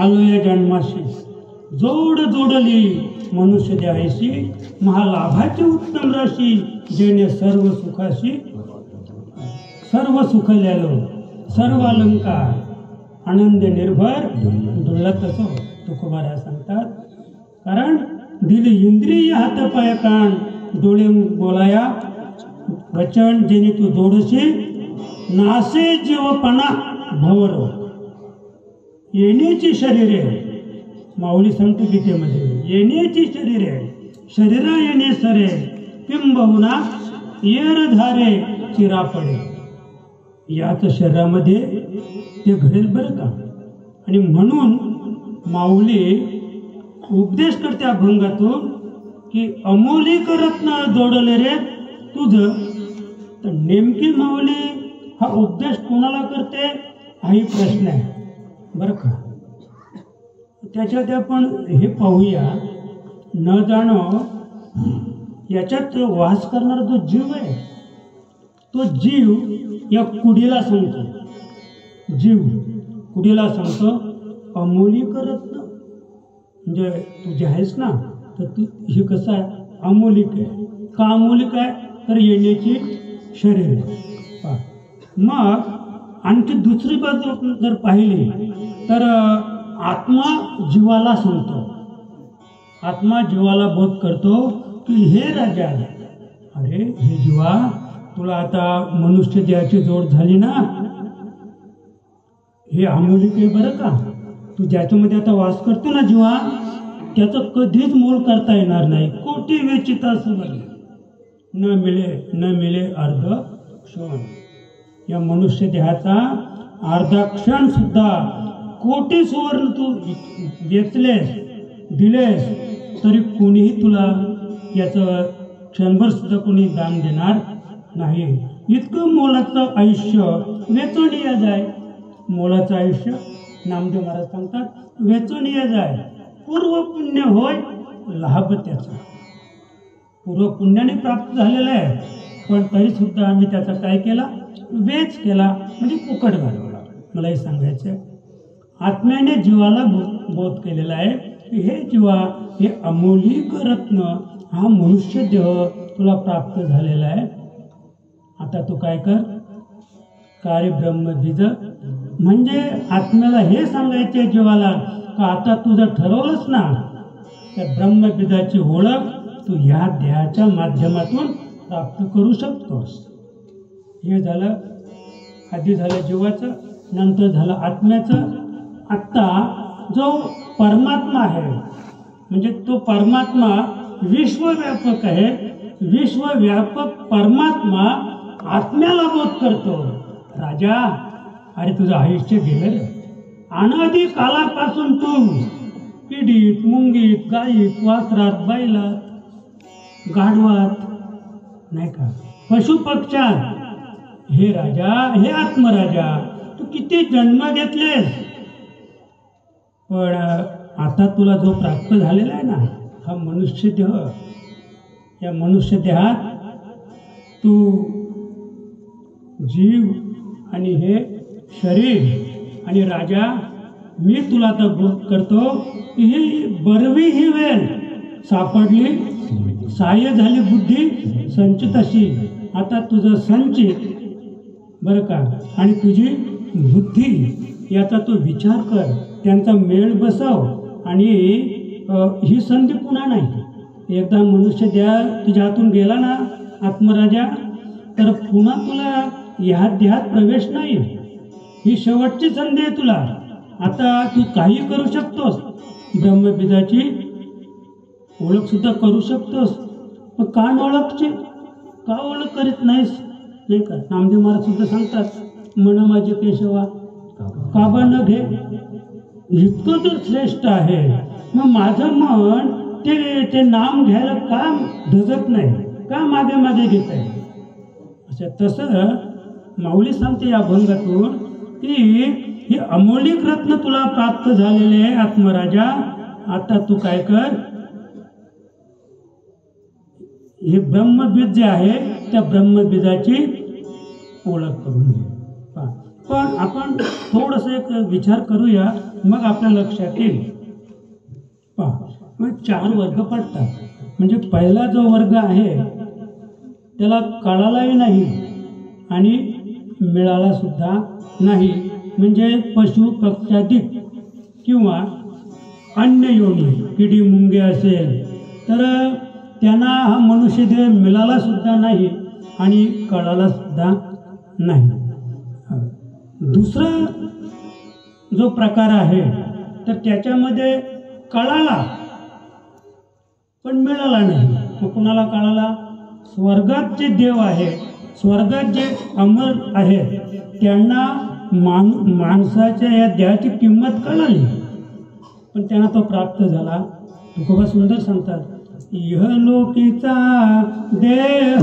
आलो या जन्माशी, जोड जोडली मनुष्य द्यायशी, महालाभाची उत्तम राशी, जेणे सर्व सुखाशी सर्व सुखल्यालो, सर्व अलंकार आनंद निर्भर डुलला तसं तुकोबारा सांगतात. कारण दिली इंद्रिय हात पाय कान, डोळे बोलाया वचन, जेणे तू जोडशी, नासे जीवपणा भवरो, येण्याची शरीरे. माऊली सांगते गीतेमध्ये, येण्याची शरीरे, शरीरा येणे सरे, किंबहुना येर धारे चिरा पडे. याच शरीरामध्ये ते घडेल बरं का. आणि म्हणून माऊली उपदेश करते अभंगातून की अमोलिक रत्न जोडले रे तुझं. तर नेमकी माऊली हा उपदेश कोणाला करते हाही प्रश्न आहे बरं का. त्याच्यात आपण हे पाहूया, न जाणं याच्यात वास करणारा जो जीव आहे, तो जीव या कुडीला सांगतो. जीव कुडीला सांगतो अमोलिक रत्न, म्हणजे तू जे आहेस ना, तर तू हे कसं आहे, अमोलिक आहे. का अमोलिक आहे, तर येण्याची शरीर आहे. मग आणखी दुसरी बाजू जर पाहिली तर आत्मा जीवाला सांगतो, आत्मा जीवाला बोध करतो की हे राजा, अरे हे जीवा, तुला आता मनुष्य देहाची जोड झाली ना, हे अमोलिक आहे बरं का. तू ज्याच्यामध्ये आता वास करतो ना जीवा, त्याचं कधीच मोल करता येणार नाही. कोटी वेचिता सुवर्ण न मिळे अर्ध क्षण. या मनुष्य देहाचा अर्धा क्षण सुद्धा कोटी सुवर्ण तू वेचलेस, दिलेस, तरी कोणीही तुला याचं क्षणभर सुद्धा कोणी दान देणार नाही. इतकं मोलाचं आयुष्य वेचणीय जाय. मोलाचं आयुष्य नामदेव महाराज सांगतात वेचणीय जाय. पूर्व पुण्य होय लाभ त्याचा. पूर्व पुण्याने प्राप्त झालेला आहे, पण तरी सुद्धा आम्ही त्याचा काय केला, वेच केला, म्हणजे फुकट घालवला. मला हे सांगायचं आहे, आत्म्याने जीवाला बोध केलेला आहे की हे जीवा, हे अमोलिक रत्न, हा मनुष्य देह तुला प्राप्त झालेला आहे. आता तू काय कर, कार्य ब्रह्मबीज, म्हणजे आत्म्याला हे सांगायचे जीवाला का आता तू जर ठरवलंस ना, तर ब्रह्मबीजाची ओळख तू ह्या देहाच्या माध्यमातून प्राप्त करू शकतोस. हे झालं, आधी झालं जीवाचं, नंतर झालं आत्म्याचं. आत्ता जो परमात्मा आहे, म्हणजे तो परमात्मा विश्वव्यापक आहे. विश्वव्यापक परमात्मा आत्म्याला बोध करतो, राजा, अरे तुझं आयुष्य गेलं रे. अनादी कालापासून तू पिढीत, मुंगीत, गायीत, वासरात, बैलात, गाढवात, नाही का, पशुपक्षात, हे राजा, हे आत्मराजा, तू किती जन्म घेतलेस, पण आता तुला जो प्राप्त झालेला आहे ना, हा मनुष्य देह, या मनुष्य देहात तू जीव आणि हे शरीर, आणि राजा, मी तुला आता बोध करतो की ही बरवी ही वेळ सापडली, सहाय्य झाली बुद्धी संचित अशी. आता तुझं संचित बरं का, आणि तुझी बुद्धी याचा तो विचार कर, त्यांचा मेळ बसव, आणि ही संधी पुन्हा नाही. एकदा मनुष्य देह तुझ्या हातून गेला ना आत्मराजा, तर पुन्हा तुला ह्या देहात प्रवेश नाही. ही शेवटची संधी आहे तुला. आता तू काही करू शकतोस, ब्रह्मबीजाची ओळख सुद्धा करू शकतोस. मग का ओळखची, का ओळख करीत नाहीस, नाही का. नामदेव महाराज सुद्धा सांगतात, मन माझे केशवा काबा न घे. इतकं तर श्रेष्ठ आहे, मग माझं मन ते नाम घ्यायला का धजत नाही, का मागे मागे घेत आहे. असं तसं माऊली सांगते या अभंगातून की हे अमोलिक रत्न तुला प्राप्त झालेले आहे आत्मराजा. आता तू काय कर, हे ब्रह्मबीज जे आहे त्या ब्रह्मबीजाची ओळख करून घे. पण आपण थोडंसं एक विचार करूया, मग आपल्या लक्षात येईल. पहा, मग 4 वर्ग पडतात. म्हणजे पहिला जो वर्ग आहे त्याला कळालाही नाही आणि मिळाला सुद्धा नाही. म्हणजे पशु पक्ष्यादी किंवा अन्य योनी, किडी मुंगे असेल तर त्यांना हा मनुष्यदेह मिळाला सुद्धा नाही आणि कळाला सुद्धा नाही. दुसरा जो प्रकार आहे तर त्याच्यामध्ये कळाला पण मिळाला नाही. तो कुणाला कळाला? स्वर्गात जे देव आहे, स्वर्गात जे अमर आहेत त्यांना माणसाच्या या देहाची किंमत कळाली, पण त्यांना तो प्राप्त झाला. तुकोबा सुंदर सांगतात, इहलोकीचा देह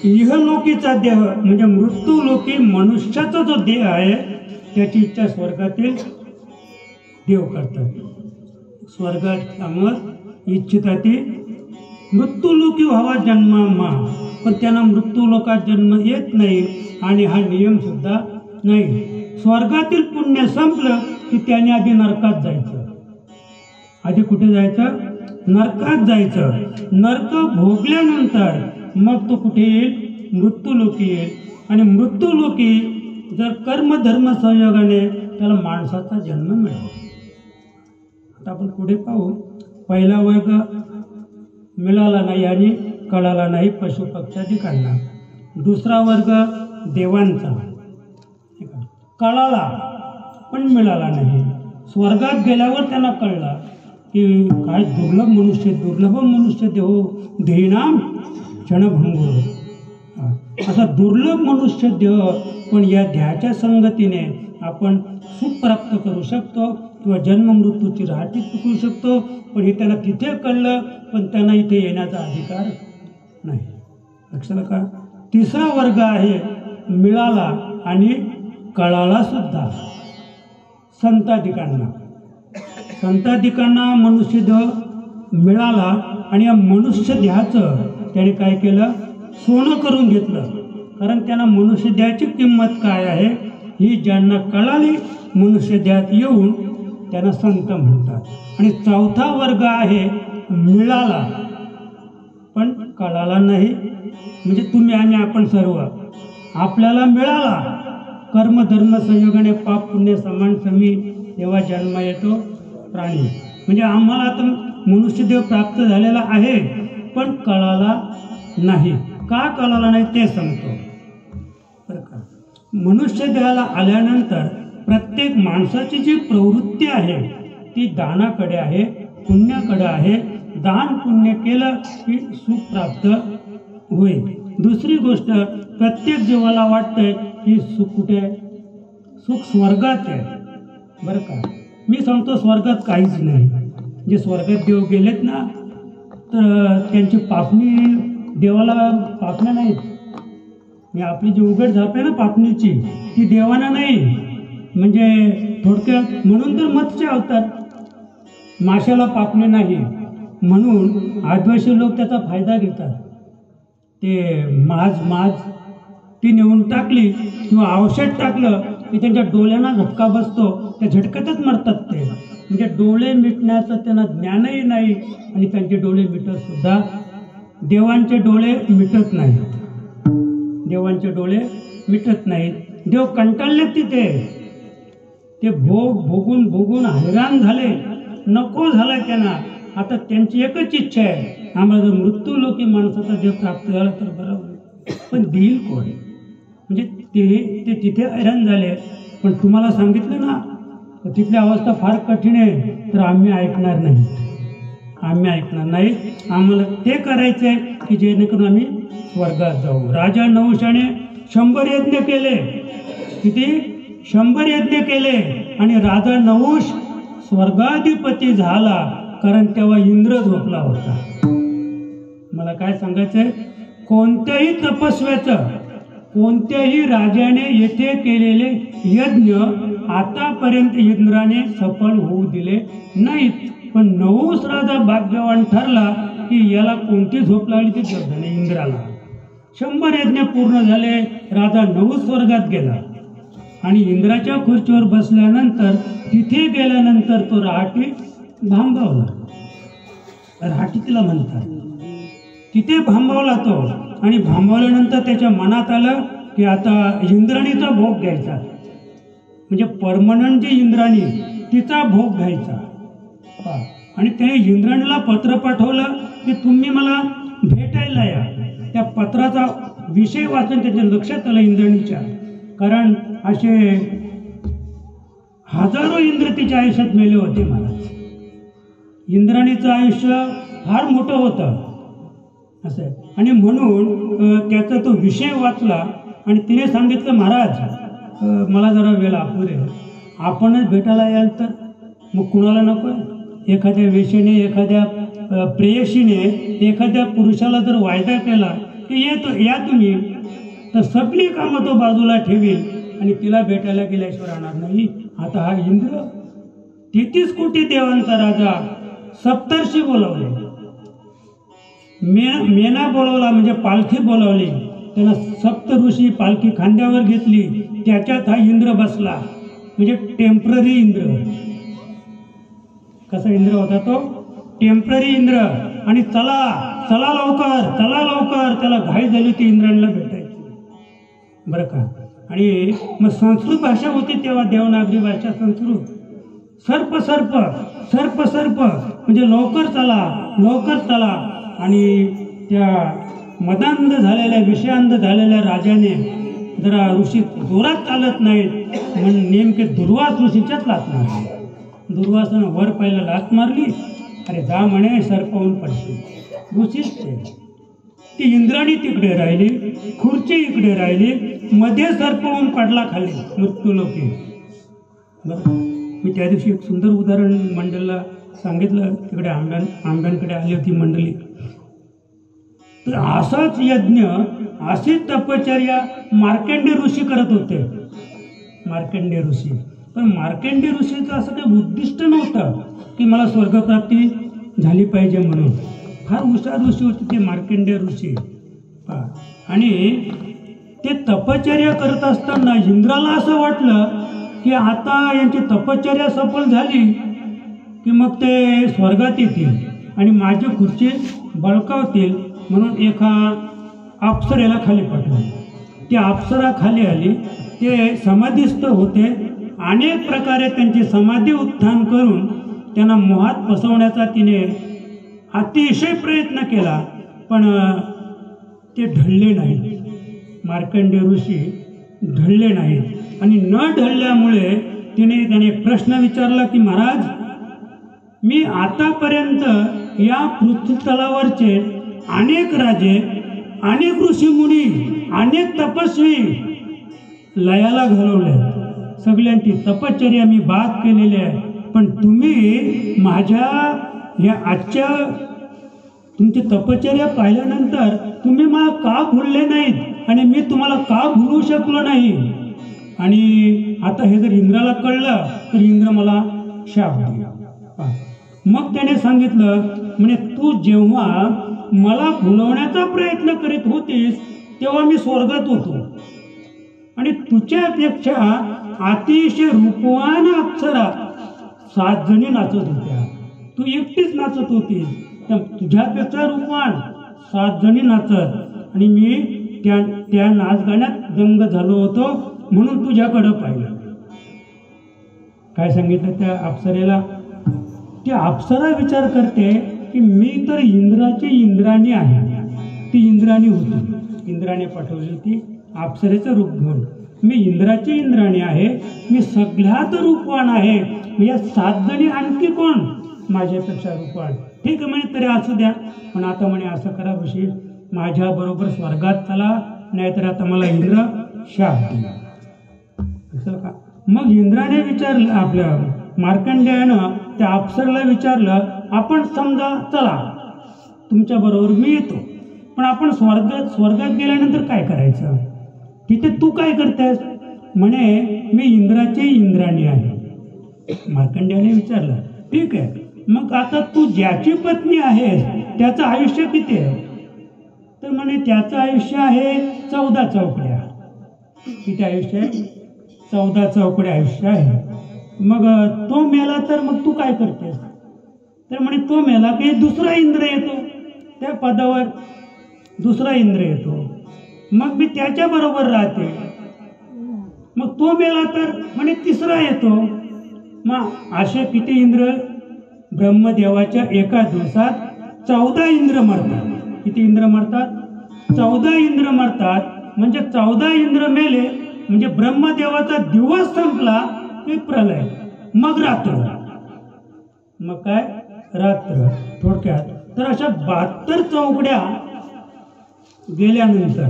इहलोकीचा देह म्हणजे मृत्यूलोकी मनुष्याचा जो देह आहे त्याची इच्छा स्वर्गातील देव करतात. स्वर्गात अमर इच्छिताती मृत्यूलोकी व्हावा जन्मा, पण त्यांना मृत्यूलोकात जन्म येत नाही आणि हा नियम सुद्धा नाही. स्वर्गातील पुण्य संपलं की त्याने आधी नरकात जायचं. आधी कुठे जायचं? नरकात जायचं. नरक भोगल्यानंतर मग तो कुठे येईल? मृत्यूलोकी येईल. आणि मृत्यूलोकी जर कर्मधर्म संयोगाने त्याला माणसाचा जन्म मिळेल. आता आपण पुढे पाहू. पहिला वर्ग मिळाला नाही आणि कळाला नाही पशु पक्ष्यादिकांना. दुसरा वर्ग देवांचा कळाला पण मिळाला नाही. स्वर्गात गेल्यावर त्यांना कळलं की काय दुर्लभ मनुष्य देहो देहीनाम क्षणभंगुर. असा दुर्लभ मनुष्य देह, पण या देहाच्या संगतीने आपण सुख प्राप्त करू शकतो किंवा जन्म मृत्यूची राहटी चुकवू शकतो. पण हे त्यांना तिथे कळलं, पण त्यांना इथे येण्याचा अधिकार नाही. लक्षात का? तिसरा वर्ग आहे मिळाला आणि कळाला सुद्धा संताधिकांना. संताधिकांना मनुष्यदेह मिळाला आणि या मनुष्य देहाचं त्याने काय केलं? सोनं करून घेतलं. कारण त्यांना मनुष्य देहाची किंमत काय आहे ही ज्यांना कळाली मनुष्य देहात येऊन त्यांना संत म्हणतात. आणि चौथा वर्ग आहे मिळाला पण कळाला नाही. म्हणजे तुम्ही आणि आपण सर्व आपल्याला मिळाला, कर्मधर्म संयोगाने पाप पुण्य समान समी तेव्हा जन्म येतो प्राणी. म्हणजे आम्हाला आता मनुष्यदेह प्राप्त झालेला आहे पण कळाला नाही. का कळाला नाही ते सांगतो बरं का. मनुष्य देहाला आल्यानंतर प्रत्येक माणसाची जी प्रवृत्ती आहे ती दानाकडे आहे, पुण्याकडे आहे. दान पुण्य केलं की सुख प्राप्त होईल. दुसरी गोष्ट, प्रत्येक जीवाला वाटतंय की सुख कुठे आहे? सुख स्वर्गात आहे बरं का. मी सांगतो स्वर्गात काहीच नाही. जे स्वर्गात देव गेलेत ना तर त्यांची पापणी देवाला पापण्या नाहीत. मी आपली जी उघड झाप आहे ना पापणीची ती देवाना नाही. म्हणजे थोडक्यात म्हणून तर मत्स्य अवतार, माशाला पापणे नाही म्हणून आदिवासी लोक त्याचा फायदा घेतात. ते माज ती नेऊन टाकली किंवा औषध टाकलं की त्यांच्या डोळ्यांना झटका बसतो, त्या झटक्यातच मरतात ते. म्हणजे डोळे मिटण्याचं त्यांना ज्ञानही नाही आणि त्यांचे डोळे मिटत सुद्धा. देवांचे डोळे मिटत नाहीत. देवांचे डोळे मिटत नाहीत. देव कंटाळले तिथे. ते भोगून हैराण झाले. नको झाला त्यांना. आता त्यांची एकच इच्छा आहे, आम्हाला जर मृत्यू लोकी माणसाचा देव प्राप्त झाला तर बरं होईल. पण देईल कोण? म्हणजे ते तिथे हैराण झाले. पण तुम्हाला सांगितलं ना तिथली अवस्था फार कठीण आहे, तर आम्ही ऐकणार नाही, आम्ही ऐकणार नाही. आम्हाला ते करायचं आहे की जेणेकरून आम्ही स्वर्गात जाऊ. राजा नहुशाने 100 यज्ञ केले. किती? 100 यज्ञ केले. आणि राजा नहुश स्वर्गाधिपती झाला, कारण तेव्हा इंद्र झोपला होता. मला काय सांगायचंय, कोणत्याही तपस्व्याचं, कोणत्याही राजाने येथे केलेले यज्ञ आतापर्यंत इंद्राने सफल होऊ दिले नाहीत. पण नहुष राजा भाग्यवान ठरला की याला कोणती झोप लागली ती कळत नाही इंद्राला. 100 यज्ञ पूर्ण झाले. राजा नहुष स्वर्गात गेला आणि इंद्राच्या खुर्चीवर बसल्यानंतर तिथे गेल्यानंतर तो राहाटी भांबवला. राहाटी तिला म्हणतात. तिथे भांबवला तो. आणि भांबवल्यानंतर त्याच्या मनात आलं की आता इंद्राणीचा भोग घ्यायचा, म्हणजे परमनंट जी इंद्राणी तिचा भोग घ्यायचा. आणि त्याने इंद्राणीला पत्र पाठवलं की तुम्ही मला भेटायला या. त्या पत्राचा विषय वाचून त्याच्या लक्षात आलं इंद्राणीच्या, कारण असे हजारो इंद्र तिच्या आयुष्यात मेले होते. महाराज, इंद्राणीचं आयुष्य फार मोठं होतं असं. आणि म्हणून त्याचा तो विषय वाचला आणि तिने सांगितलं, महाराज मला जरा वेळ अपुरे, आपणच भेटायला याल तर. मग कुणाला नको? एखाद्या वेशीने, एखाद्या प्रेयसीने एखाद्या पुरुषाला जर वायदा केला की या तुम्ही, तर सगळी कामं तो बाजूला ठेवील आणि तिला भेटायला गेल्याशिवाय राहणार नाही. आता हा इंद्र 33 कोटी देवांचा राजा, सप्तर्षी बोलावले, मेना बोलवला, म्हणजे पालखी बोलावली. त्याला सप्त ऋषी पालखी खांद्यावर घेतली. त्याच्यात हा इंद्र बसला, म्हणजे टेम्पररी इंद्र. कसा इंद्र होता तो? टेम्पररी इंद्र. आणि चला चला लवकर, चला लवकर, त्याला घाई झाली की इंद्राणीला भेटायची, बरं का. आणि मग संस्कृत भाषा होती तेव्हा, देवनागरी भाषा संस्कृत. सर्प सर्प सर्प सर्प म्हणजे लवकर चला, लवकर चला. आणि त्या मदांध झालेल्या, विषयांध झालेल्या राजाने जरा ऋषी जोरात चालत नाहीत म्हणून नेमके दुर्वास ऋषीच्याच लात मारली. दुर्वासानं वर पहिला लात मारली, अरे जा म्हणे सरपवून पडशील. ऋषीच ती इंद्राणी तिकडे राहिली, खुर्ची इकडे राहिली, मध्ये सरपवून पडला खाली मृत्यूलोकी. बरं, मी त्या दिवशी एक सुंदर उदाहरण मंडळला सांगितलं. तिकडे आंब्यांकडे आली होती मंडळी. तर असाच यज्ञ, अशी तपश्चर्या मार्कंडेय ऋषी करत होते. मार्कंडेय ऋषी. पण मार्कंडेय ऋषीचं असं काही उद्दिष्ट नव्हतं की मला स्वर्गप्राप्ती झाली पाहिजे म्हणून. फार हुशार ऋषी होते ते मार्कंडेय ऋषी. आणि ते तपश्चर्या करत असताना इंद्राला असं वाटलं की आता यांची तपश्चर्या सफल झाली की मग ते स्वर्गात येतील आणि माझी खुर्ची बळकावतील. म्हणून एका अप्सरेला खाली पाठवलं. ती अप्सरा खाली आली. ते समाधीस्थ होते. अनेक प्रकारे त्यांची समाधी उत्थान करून त्यांना मोहात फसवण्याचा तिने अतिशय प्रयत्न केला, पण ते ढळले नाहीत. मार्कंडेय ऋषी ढळले नाहीत. आणि न ढळल्यामुळे त्याने एक प्रश्न विचारला की महाराज, मी आतापर्यंत या पृथ्वीतलावरचे अनेक राजे, अनेक ऋषीमुनी, अनेक तपस्वी लयाला घालवले, सगळ्यांची तपश्चर्या मी बाद केलेली आहे. पण तुम्ही माझ्या या आजच्या तुमची तपश्चर्या पाहिल्यानंतर तुम्ही मला का भुलले नाहीत आणि मी तुम्हाला का भुलू शकलो नाही. आणि आता हे जर इंद्राला कळलं तर इंद्र मला शाप देईल. मग त्याने सांगितलं, म्हणजे तू जेव्हा मला भुलवण्याचा प्रयत्न करीत होतीस तेव्हा मी स्वर्गात होतो आणि तुझ्यापेक्षा अतिशय रूपवान अप्सरा 7 जणी नाचत होत्या. तू एकटीच नाचत होतीस. तुझ्यापेक्षा रूपवान 7 जणी नाचत आणि मी त्या नाच गाण्यात दंग झालो होतो म्हणून तुझ्याकडं पाहिलं. काय सांगितलं त्या अप्सरेला? ती अप्सरा विचार करते की मी तर इंद्राची इंद्राणी आहे. ती इंद्राणी होती, इंद्राने पाठवली ती अप्सरेचं रूप घेऊन. मी इंद्राची इंद्राणी आहे, मी सगळ्यात रूपवान आहे. या 7 जणी आणखी कोण माझ्यापेक्षा रूपवान? ठीक आहे म्हणे, तरी असू द्या, पण आता म्हणे असं करा ऋषी, माझ्याबरोबर स्वर्गात चला, नाहीतर आता मला इंद्र शाप दिला. असं का? मग इंद्राने विचारलं, आपल्या मार्कंडेयानं त्या अप्सरेला विचारलं, आपण समजा चला तुमच्याबरोबर मी येतो, पण आपण स्वर्गात गेल्यानंतर काय करायचं? तिथे तू काय करतेस? म्हणे मी इंद्राची इंद्राणी आहे. मार्कंडेयाने विचारलं, ठीक आहे, मग आता तू ज्याची पत्नी आहेस त्याचं आयुष्य किती आहे? तर म्हणे त्याचं आयुष्य आहे 14 चौकड्या. किती आयुष्य आहे? 14 चौकड्या आयुष्य आहे. मग तो मेला तर मग तू काय करतेस? तर म्हणे तो मेला की दुसरा इंद्र येतो त्या पदावर, दुसरा इंद्र येतो, मग मी त्याच्याबरोबर राहते. मग तो मेला तर म्हणे तिसरा येतो. मग असे किती इंद्र? ब्रह्मदेवाच्या एका दिवसात 14 इंद्र मरतात. किती इंद्र मरतात? 14 इंद्र मरतात. म्हणजे 14 इंद्र मेले म्हणजे ब्रह्मदेवाचा दिवस संपला की प्रलय, मग रात्र. मग काय? रात्र. थोडक्यात तर अशा 72 चौकड्या गेल्यानंतर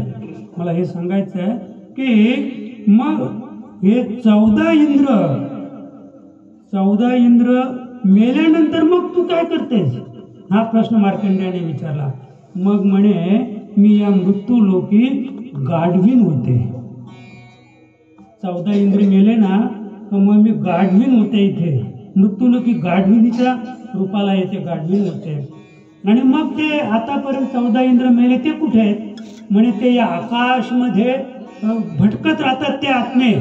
मला हे सांगायचं आहे की मग हे 14 इंद्र मेल्यानंतर मग तू काय करतेस? हा प्रश्न मार्कंडेयाने विचारला. मग म्हणे मी या मृत्यू लोकी गाढवीन होते. 14 इंद्र मेले ना, मग मी गाढवीन होते. इथे मृत्यू लोकी गाढविनीच्या रूपाला येते, गाढवीन होते. आणि मग ते आतापर्यंत 14 इंद्र मेले ते कुठे आहेत? म्हणे ते या आकाशमध्ये भटकत राहतात ते आत्मे.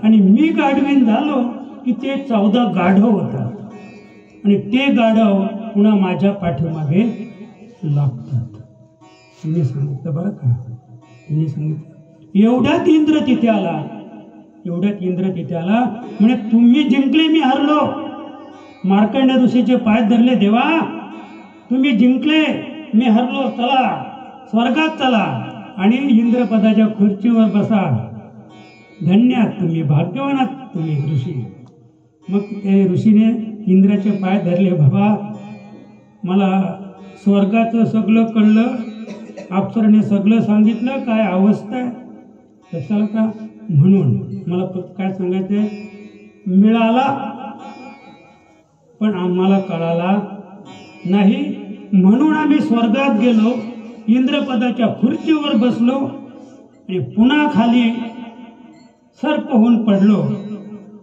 आणि मी गाढवीन झालो की ते 14 गाढव होतात आणि ते गाढव पुन्हा माझ्या पाठीमागे लागतात. मी सांगितलं बरं का, मी सांगितलं. एवढ्यात इंद्र तिथे आला, एवढ्यात इंद्र तिथे आला. म्हणे तुम्ही जिंकले, मी हरलो. मार्कंडेय ऋषीचे पाय धरले, देवा तुम्ही जिंकले, मी हरलो, चला स्वर्गात चला आणि इंद्रपदाच्या खुर्चीवर बसा. धन्य आहात तुम्ही, भाग्यवान आहात तुम्ही ऋषी. मग ते ऋषीने इंद्राचे पाय धरले. बाबा मला स्वर्गाचं सगळं कळलं, अप्सरेने सगळं सांगितलं, काय अवस्था आहे कशाला का, म्हणून मला काय सांगायचं, मिळाला पण आम्हाला कळाला नाही, म्हणून आम्ही स्वर्गात गेलो, इंद्रपदाच्या खुर्चीवर बसलो आणि पुन्हा खाली सर्प होऊन पडलो.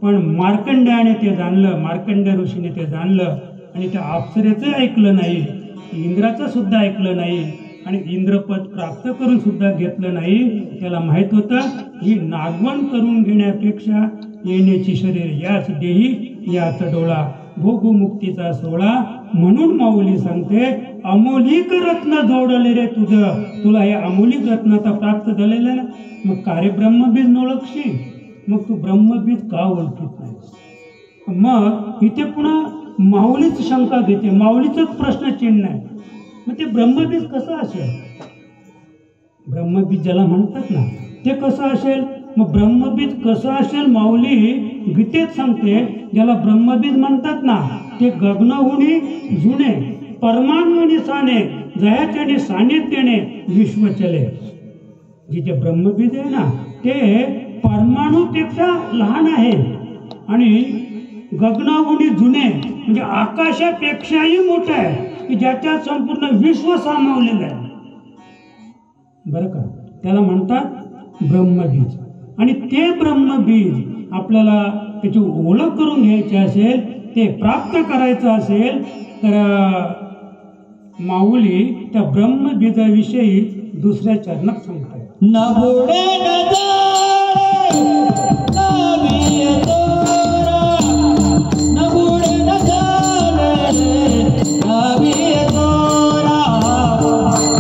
पण मार्कंडेयाने ते जाणलं, मार्कंडेय ऋषीने ते जाणलं आणि त्या अप्सरेचं ऐकलं नाही, इंद्राचं सुद्धा ऐकलं नाही आणि इंद्रपद प्राप्त करून सुद्धा घेतलं नाही. त्याला माहित होतं ही नागवण करून घेण्यापेक्षा येण्याची शरीर याच देही याच डोळा, भोगमुक्तीचा सोहळा. म्हणून माऊली सांगते, अमोलिक रत्न जोडले रे तुझं, तुला हे अमोलिक रत्न आता प्राप्त झालेलं ना, मग कार्य ब्रह्मबीज ओळखशी, मग तू ब्रह्मबीज का ओळखीत नाही? मग इथे पुन्हा माऊलीच शंका घेते, माऊलीचाच प्रश्नचिन्ह आहे. मग ते ब्रह्मबीज कसं असेल? ब्रह्मबीज ज्याला म्हणतात ना ते कसं असेल? मग ब्रह्मबीज कसं असेल? माऊली गीतेत सांगते, ज्याला ब्रह्मबीज म्हणतात ना ते गगनहुनी जुने, परमाणुनी साने, जयाच्याने सानिध्यने विश्व चले. जिथे ब्रह्मबीज आहे ना ते परमाणूपेक्षा लहान आहे आणि गगनाहुनी जुने म्हणजे आकाशापेक्षाही मोठं आहे की ज्याच्यात संपूर्ण विश्व सामावलेलं आहे. बरं का, त्याला म्हणतात ब्रह्मबीज. आणि ते ब्रह्मबीज आपल्याला त्याची ओळख करून घ्यायची असेल, ते प्राप्त करायचं असेल तर माऊली त्या ब्रह्मबीजाविषयी दुसऱ्या चरणात सांगतात. नबुडे नजारे नाविय तोरा, नबुडे नजारे नाविय तोरा,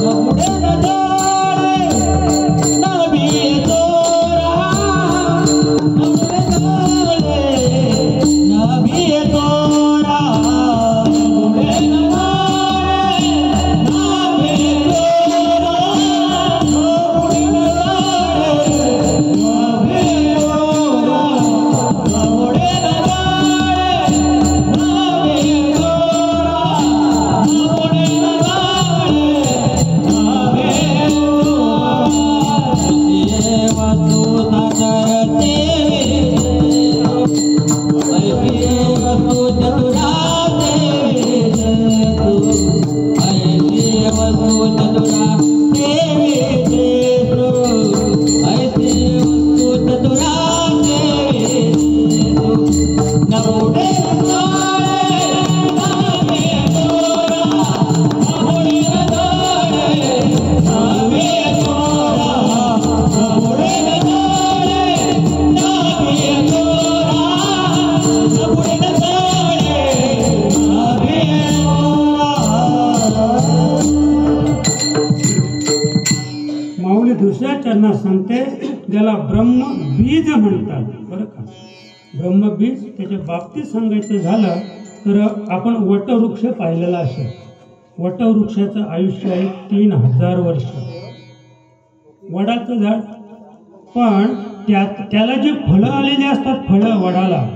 नबुडे नजारे नाविय तोरा, नबुडे नजारे नाविय तोरा, वस्तु साचरते ऐसी वस्तु चतुराते ऐसी वस्तु चतुराते ऐसी वस्तु चतुराते नवोडे माऊली दुसऱ्या चरणात सांगते ज्याला ब्रह्मबीज म्हणतात. बरं का, ब्रह्मबीज त्याच्या बाबतीत सांगायचं झालं तर आपण वटवृक्ष पाहिलेला असेल. वटवृक्षाचं आयुष्य आहे 3000 वर्ष. वडाचं झाड, पण त्याला जी फळं आलेली असतात, फळं वडाला,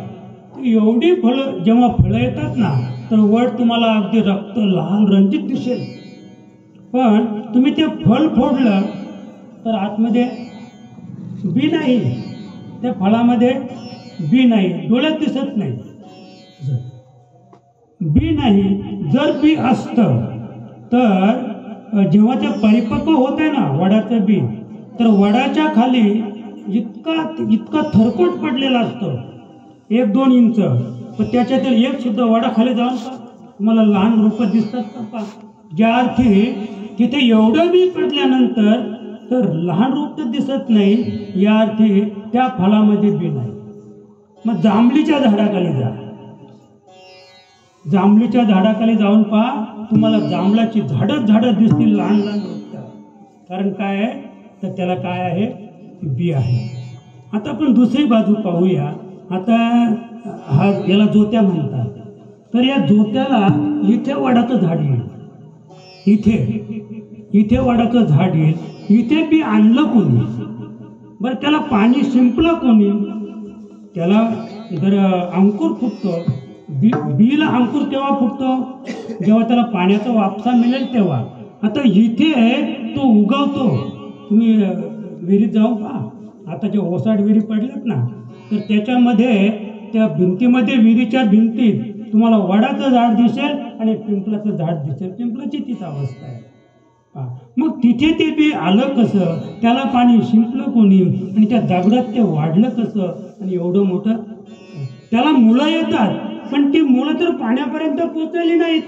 एवढी फळं जेव्हा फळं येतात ना, तर वड तुम्हाला अगदी रक्त लाल रंजित दिसेल. पण तुम्ही ते फळ फोडलं तर आतमध्ये बी नाही, त्या फळामध्ये बी नाही, डोळ्यात दिसत नाही. बी नाही. जर बी असतं तर जेव्हा ते परिपक्व होत आहे ना वडाचं बी, तर वडाच्या खाली इतका थरकोट पडलेला असतो 1-2 इंच, पण त्याच्यातील एक सुद्धा वडा खाली जाऊन का तुम्हाला लहान रोपं दिसतात का पा, ज्या अर्थी तिथे एवढं बी पडल्यानंतर तर लहान रोप तर दिसत नाही, या अर्थी त्या फळामध्ये बी नाही. मग जांभळीच्या झाडाखाली जा, जांभळीच्या झाडाखाली जाऊन पहा, तुम्हाला जांभळाची झाडं दिसतील, लहान लहान रोपट्या. कारण काय आहे तर त्याला काय आहे, बी आहे. आता आपण दुसरी बाजू पाहूया. आता याला जोत्या म्हणतात. तर या जोत्याला इथे वडाचं झाड येईल, इथे वडाचं झाड येईल, इथे बी आणलं कोणी, बरं त्याला पाणी शिंपलं कोणी, त्याला जर अंकुर फुटतो, बीला अंकुर केव्हा फुटतो, जेव्हा त्याला पाण्याचा वापसा मिळेल तेव्हा. आता इथे तो उगवतो. तुम्ही विहिरीत जाऊन पहा, आता जे ओसाड विहिरी पडल्यात ना, तर त्याच्यामध्ये त्या भिंतीमध्ये, विहिरीच्या भिंतीत तुम्हाला वडाचं झाड दिसेल आणि पिंपलाचं झाड दिसेल. पिंपलाची तीच अवस्था आहे. मग तिथे ते बी आलं कसं, त्याला पाणी शिंपलं कोणी, आणि त्या दगडात ते वाढलं कसं, आणि एवढं मोठं. त्याला मुळं येतात, पण ती मुळं तर पाण्यापर्यंत पोचलेली नाहीत,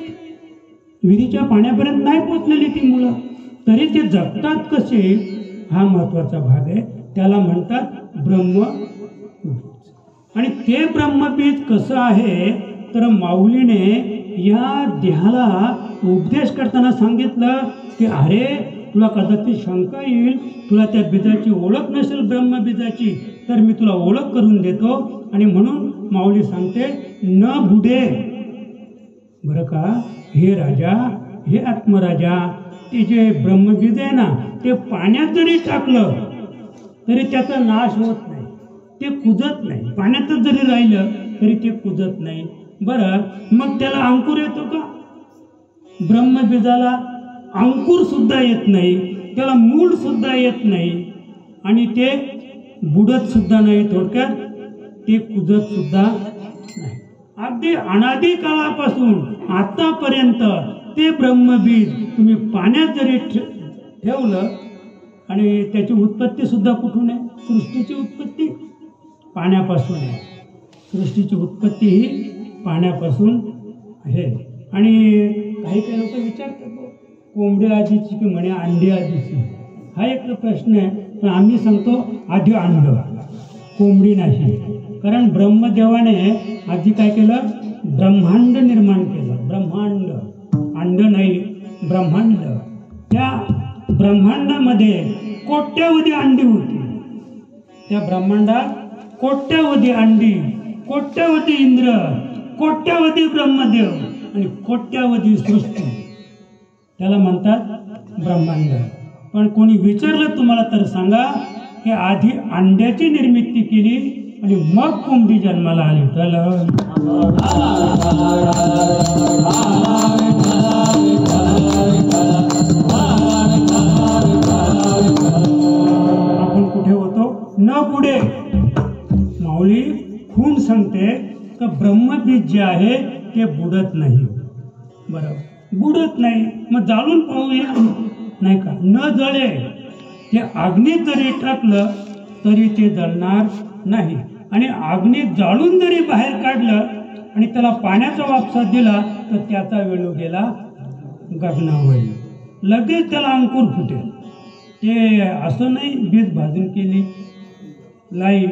विहिरीच्या पाण्यापर्यंत नाही पोचलेली ती मुळं, तरी ते जगतात कसे, हा महत्वाचा भाग आहे. त्याला म्हणतात ब्रह्मबीज. आणि ते ब्रह्मबीज कसं आहे तर माऊलीने या देहाला उपदेश करताना सांगितलं की अरे तुला कदाचित शंका येईल, तुला त्या बीजाची ओळख नसेल ब्रह्मबीजाची, तर मी तुला ओळख करून देतो. आणि म्हणून माऊली सांगते न बुडे. बरं का, हे राजा, हे आत्मराजा, ते जे ब्रह्मबीज आहे ना, ते पाण्यात जरी टाकलं तरी त्याचा नाश होत नाही, ते कुजत नाही. पाण्यातच जरी राहिलं तरी ते कुजत नाही. बरं, मग त्याला अंकुर येतो का? ब्रह्मबीजाला अंकुर सुद्धा येत नाही, त्याला मूळ सुद्धा येत नाही, आणि ते बुडत सुद्धा नाही. थोडक्यात ते कुजत सुद्धा नाही. अगदी अनादी काळापासून आतापर्यंत ते ब्रह्मबीज तुम्ही पाण्यात जरी ठेवलं, आणि त्याची उत्पत्ती सुद्धा कुठून आहे? सृष्टीची उत्पत्ती पाण्यापासून आहे. सृष्टीची उत्पत्ती ही पाण्यापासून आहे. आणि काही लोक विचारतात कोंबडी आधीची की म्हणे अंडी आधीची, हा एक प्रश्न आहे. पण आम्ही सांगतो आधी अंड, कोंबडी नाही. कारण ब्रह्मदेवाने आधी काय केलं? ब्रह्मांड निर्माण केलं. ब्रह्मांड, अंड नाही, ब्रह्मांड. त्या ब्रह्मांडामध्ये कोट्यावधी अंडी होती. त्या ब्रह्मांडात कोट्यावधी अंडी, कोट्यावधी इंद्र, कोट्यावधी ब्रह्मदेव आणि कोट्यावधी सृष्टी, त्याला म्हणतात ब्रह्मांड. पण कोणी विचारलं तुम्हाला तर सांगा की आधी अंड्याची निर्मिती केली आणि मग कोंबडी जन्माला आली. आपण कुठे होतो? पुढे माऊली खूण सांगते का ब्रह्मबीज जे आहे ते बुडत नाही. बरोबर, बुडत नाही. मग जाळून पाहूया, नाही का? न जळे ते अग्नीत जरी टाकलं तरी ते जळणार नाही. आणि अग्नीत जाळून जरी बाहेर काढलं आणि त्याला पाण्याचा वापसा दिला तर त्याचा वेळू गेला गगनावर, लगेच त्याला अंकुर फुटेल. ते असं नाही बीज भाजून केली लाई,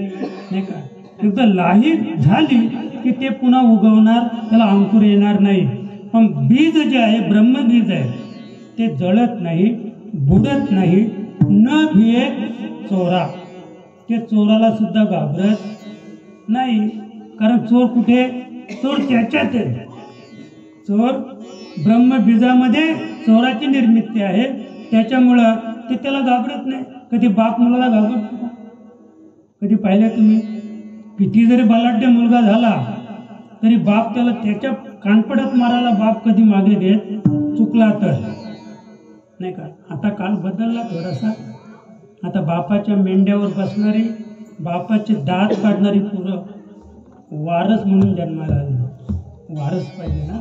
नाही का? एकदा लाही झाली की ते पुन्हा उगवणार, त्याला अंकुर येणार नाही. पण बीज जे आहे, ब्रह्मबीज आहे, ते जळत नाही, बुडत नाही. न भिये चोरा, ते चोराला सुद्धा घाबरत नाही. कारण चोर कुठे? चोर त्याच्यात आहे. चोर ब्रह्मबीजामध्ये चोराची निर्मिती आहे, त्याच्यामुळं ते त्याला घाबरत नाही. कधी बाप मुलाला घाबरतो का? कधी पाहिलं तुम्ही? किती जरी बलाढ्य मुलगा झाला तरी बाप त्याला त्याच्या कानपडात मारायला बाप कधी मागे देत, चुकला तर, नाही का? आता काल बदलला थोडासा. आता बापाच्या मेंढ्यावर बसणारी, बापाचे दात काढणारी पुरं वारस म्हणून जन्माला आली. वारस पाहिजे ना,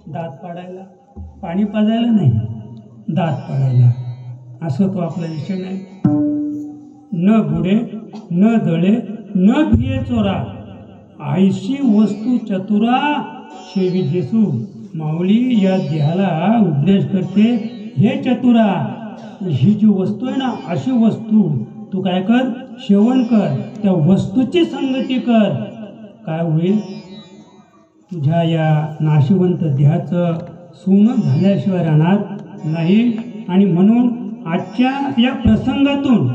दात पाडायला, पाणी पाजायला नाही, दात पाडायला. असं तो आपला विषय नाही. न बुडे न जळे न भिये चोरा, आयशी वस्तू चतुरा शेवी जेसू. माऊली या देहाला उपदेश करते, हे चतुरा, ही जी वस्तू आहे ना, अशी वस्तू तू काय कर, सेवन कर, त्या वस्तूची संगती कर. काय होईल? तुझ्या या नाशिवंत देहाचं सोनं झाल्याशिवाय राहणार नाही. आणि म्हणून आजच्या या प्रसंगातून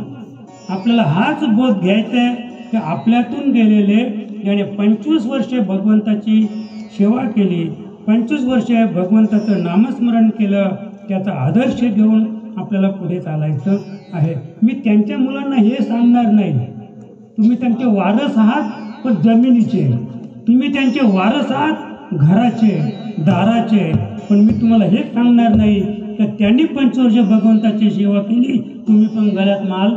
आपल्याला हाच बोध घ्यायचा आहे की आपल्यातून गेलेले ज्याने 25 वर्षे भगवंताची सेवा केली, 25 वर्षे भगवंताचं नामस्मरण केलं, त्याचा आदर्श घेऊन आपल्याला पुढे चालायचं आहे. मी त्यांच्या मुलांना हे सांगणार नाही, तुम्ही त्यांचे वारस आहात पण जमिनीचे, तुम्ही त्यांचे वारस आहात घराचे दाराचे. पण मी तुम्हाला हेच सांगणार नाही की त्यांनी 25 वर्ष भगवंताची सेवा केली, तुम्ही पण गळ्यात माल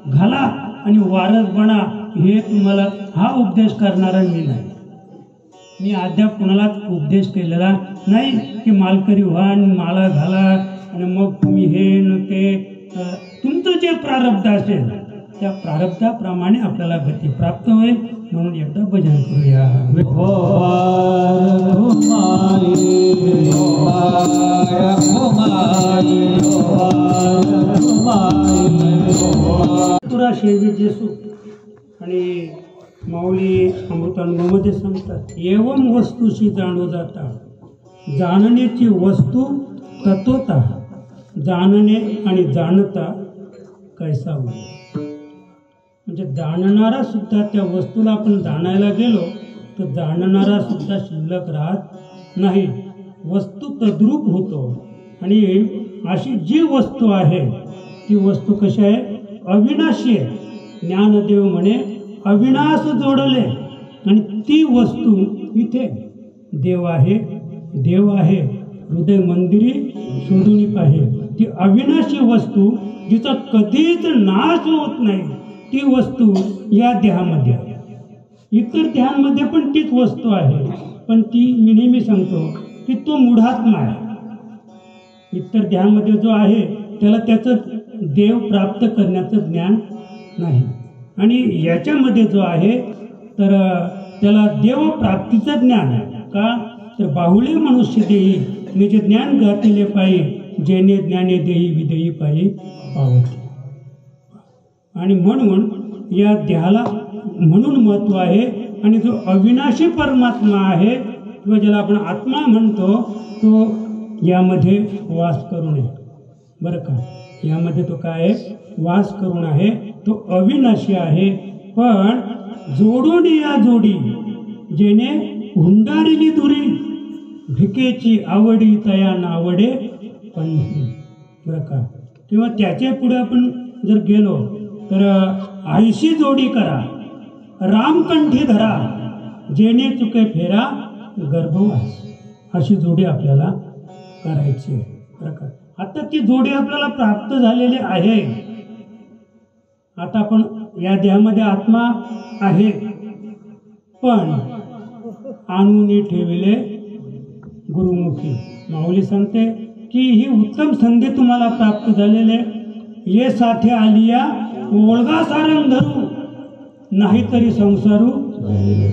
घाला आणि वारस बना. हे तुम्हाला हा उपदेश करणारा मी नाही. मी अद्याप कुणालाच उपदेश केलेला नाही की मालकरी व्हा आणि माला घाला आणि मग तुम्ही हे न ते. तुमचं जे प्रारब्ध असेल त्या प्रारब्धाप्रमाणे आपल्याला गती प्राप्त होईल. म्हणून एकदा भजन करूया. तुरा शेवी जेसू. आणि माऊली अमृतानुभवमध्ये सांगतात, एवम वस्तूशी जाणू जाता, जाणण्याची वस्तू तत्वता, जाणणे आणि जाणता कैसा होईल. म्हणजे जाणणारा सुद्धा, त्या वस्तूला आपण जाणायला गेलो तर जाणणारा सुद्धा शिल्लक राहत नाही, वस्तू तद्रूप होतो. आणि अशी जी वस्तू आहे ती वस्तू कशी आहे? अविनाशी आहे. ज्ञानदेव म्हणे अविनाश जोडले, आणि ती वस्तू इथे देव आहे, देव आहे हृदय मंदिरी शोधून पाहे. ती अविनाशी वस्तू जिचा कधीच नाश होत नाही, ती वस्तू या देहामध्ये आहे. इतर देहांमध्ये पण तीच वस्तू आहे, पण ती मी नेहमी सांगतो की तो मूढात्मा आहे. इतर देहामध्ये जो आहे त्याला त्याचं देव प्राप्त करण्याचं ज्ञान नाही, आणि याच्यामध्ये जो आहे तर त्याला देवप्राप्तीचं ज्ञान आहे. का तर बाहुले मनुष्य देही निज ज्ञान गातिले पायी, जेणे ज्ञाने देही विदेही पायी पावते. आणि म्हणून या देहाला म्हणून महत्व आहे. आणि जो अविनाशी परमात्मा आहे किंवा ज्याला आपण आत्मा म्हणतो तो यामध्ये वास करू नये. बरं का, यामध्ये तो काय आहे? वास करून आहे. तो अविनाशी आहे. पण जोडून या जोडी, जेणे हुंडारिली दुरी, भिकेची आवडी तया नावडे पंढरी. बरं का, किंवा त्याच्या पुढे आपण जर गेलो तर आईशी जोडी करा, रामकंठी धरा, जेणे चुके फेरा गर्भवास. अशी जोडी आपल्याला करायची आहे. बरं का, आता ती जोडी आपल्याला प्राप्त झालेली आहे. आता आपण या देहामध्ये आत्मा आहे, पण आणून ठेविले गुरुमुखी. माऊली सांगते की ही उत्तम संधी तुम्हाला प्राप्त झालेले, ये साथे आलिया ओळगा सारंग धरू, नाहीतरी संसारू.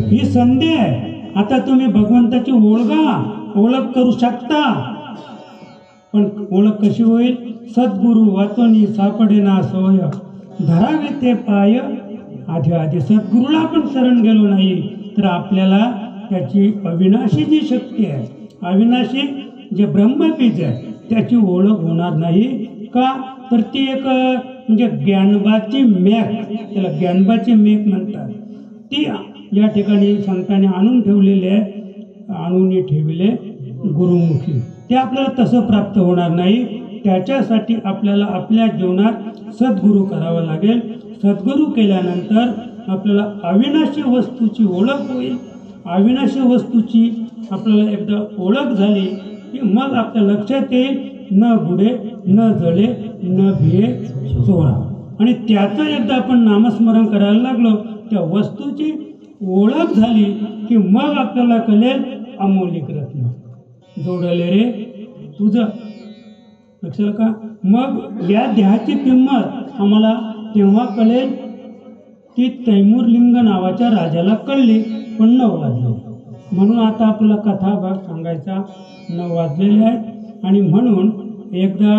ही संधी आहे. आता तुम्ही भगवंताची ओळख करू शकता, पण ओळख कशी होईल? सद्गुरु वाचोनी सापडेना सोय, धरावे ते पाय आधी आधी. सद्गुरूला आपण शरण गेलो नाही तर आपल्याला त्याची अविनाशी जी शक्ती आहे, अविनाशी जे ब्रह्मबीज आहे, त्याची ओळख होणार नाही. का तर ती एक म्हणजे ज्ञानबाची मेघ, त्याला ज्ञानबाची मेघ म्हणतात, ती या ठिकाणी संतांनी आणून ठेवलेली आहे. आणून ठेवले गुरुमुखी. ते आपल्याला तसं प्राप्त होणार नाही. त्याच्यासाठी आपल्याला आपल्या जीवनात सद्गुरू करावं लागेल. सद्गुरू केल्यानंतर आपल्याला अविनाशी वस्तूची ओळख होईल. अविनाशी वस्तूची आपल्याला एकदा ओळख झाली की मग आपल्या लक्षात येईल, न बुडे न जळे न भिये चोरा. आणि त्याचं एकदा आपण नामस्मरण करायला लागलो, त्या वस्तूची ओळख झाली की मग आपल्याला कळेल अमौलिक रत्न जोडले रे तुझं. लक्षात का? मग या देहाची किंमत आम्हाला तेव्हा कळेल ती तैमूरलिंग नावाच्या राजाला कळली, पण 9 वाजले. म्हणून आता आपला कथाभाग सांगायचा 9 वाजलेले आहेत. आणि म्हणून एकदा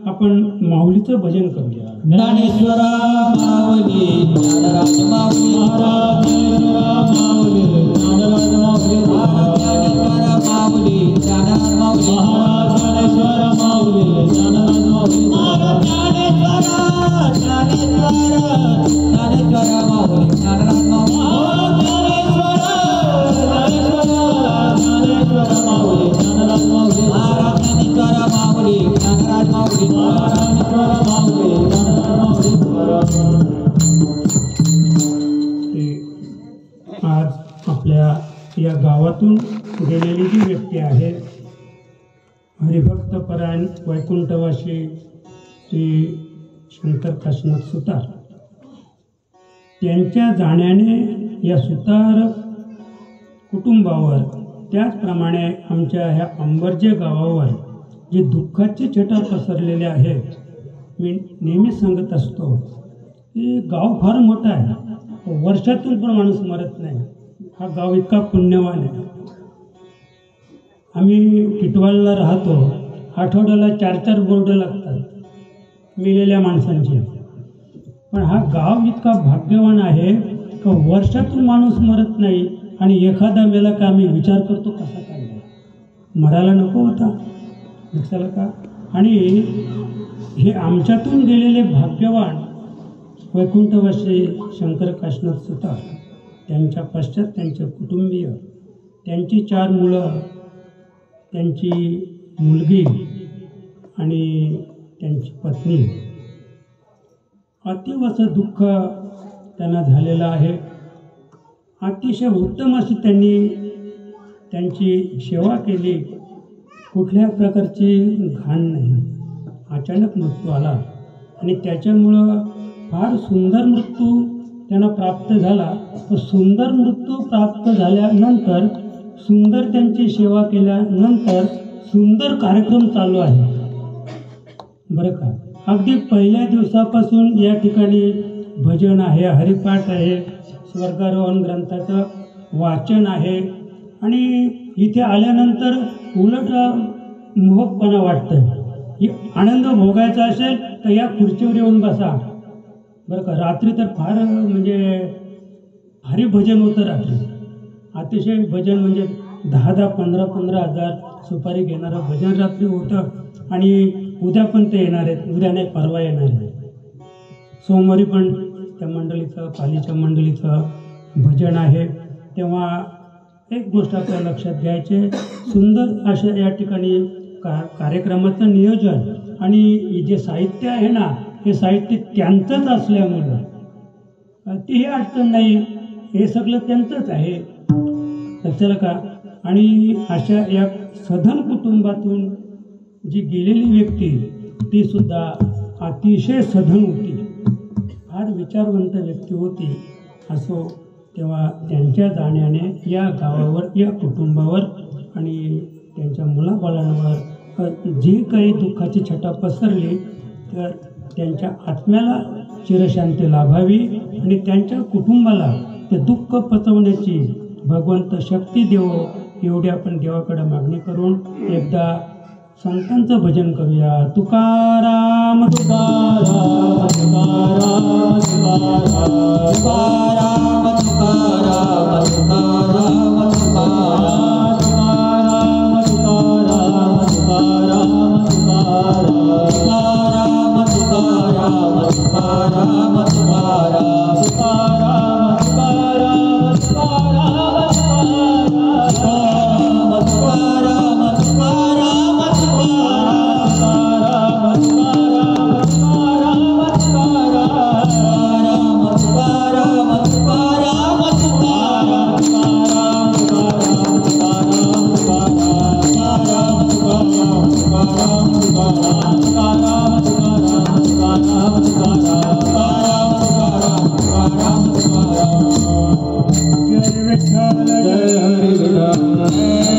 आपण माऊलीचं भजन करूया. ज्ञानेश्वरा माऊली ज्ञानराज माऊली महाराज, ज्ञानेश्वरा माऊली ज्ञानराज माऊली महाराज, ज्ञानेश्वरा माऊली ज्ञानराज माऊली महाराज, ज्ञानेश्वरा ज्ञानेश्वरा माऊली ज्ञानराज माऊली ज्ञानेश्वरा माऊली ज्ञानराज माऊली महाराज, ज्ञानेश्वरा माऊली ज्ञानराज माऊली ज्ञानेश्वरा माऊली ज्ञानराज माऊली. आज आपल्या या गावातून गेलेली जी व्यक्ती आहे, हरिभक्तपरायण वैकुंठवासी श्री शंकर काशीनाथ सुतार, त्यांच्या जाण्याने या सुतार कुटुंबावर, त्याचप्रमाणे आमच्या ह्या अंबर्जे गावावर जे दुःखाची छटा पसरलेले आहेत. मी नेहमीच सांगत असतो की गाव फार मोठं आहे, वर्षातून पण माणूस मरत नाही. हा गाव इतका पुण्यवान आहे. आम्ही टिटवाळला राहतो, आठवड्याला 4-4 बोर्ड लागतात मेलेल्या माणसांचे. पण हा गाव इतका भाग्यवान आहे का वर्षातून माणूस मरत नाही. आणि एखादा मेला का आम्ही विचार करतो कसा काय मरायला नको होता. लक्षात का? आणि हे आमच्यातून गेलेले भाग्यवान वैकुंठवासी शंकर काशीनाथ सुतार, त्यांच्या पश्चात त्यांचे कुटुंबीय, त्यांची 4 मुलं, त्यांची मुलगी आणि त्यांची पत्नी, अतीव असं दुःख त्यांना झालेलं आहे. अतिशय उत्तम अशी त्यांनी त्यांची सेवा केली. कुठल्या प्रकारची घाण नाही. अचानक मृत्यू आला आणि त्याच्यामुळं फार सुंदर मृत्यू त्यांना प्राप्त झाला. तो सुंदर मृत्यू प्राप्त झाल्यानंतर, सुंदर त्यांची सेवा केल्यानंतर सुंदर कार्यक्रम चालू आहे बरं का. अगदी पहिल्या दिवसापासून या ठिकाणी भजन आहे, हरिपाठ आहे, स्वर्गारोहण ग्रंथाचं वाचन आहे. आणि इथे आल्यानंतर उलट मोहकपणा वाटतं. आनंद भोगायचा असेल तर या खुर्चीवर येऊन बसा बरं का. रात्री तर फार म्हणजे भारी भजन होतं रात्री. अतिशय भजन म्हणजे 10-10, 15-15 हजार सुपारी घेणारं भजन रात्री होतं. आणि उद्या पण ते येणार आहेत, उद्या नाही परवा येणार आहे. सोमवारी पण त्या मंडळीचं, पालीच्या मंडळीचं भजन आहे. तेव्हा एक गोष्ट आपल्या लक्षात घ्यायचे, सुंदर अशा या ठिकाणी कार्यक्रमाचं नियोजन आणि जे साहित्य आहे ना, हे साहित्य त्यांचंच असल्यामुळं तीही अडचण नाही. हे सगळं त्यांचंच आहे. लक्षात का? आणि अशा या सधन कुटुंबातून जी गेलेली व्यक्ती, ती सुद्धा अतिशय सधन होती. फार फार विचारवंत व्यक्ती होती. असो, तेव्हा त्यांच्या जाण्याने या गावावर, या कुटुंबावर आणि त्यांच्या मुलाबाळांवर जी काही दुःखाची छटा पसरली, तर त्यांच्या आत्म्याला चिरशांती लाभावी आणि त्यांच्या कुटुंबाला ते दुःख पचवण्याची भगवंत शक्ती देवो, एवढी आपण देवाकडे मागणी करून एकदा संतांचं भजन करूया. तुकाराम तुकाराम तुकाराम तुकाराम तुकाराम तुकाराम तुकाराम तुकाराम तुकाराम तुकाराम तुकाराम तुकाराम तुकाराम तुकाराम जय हरि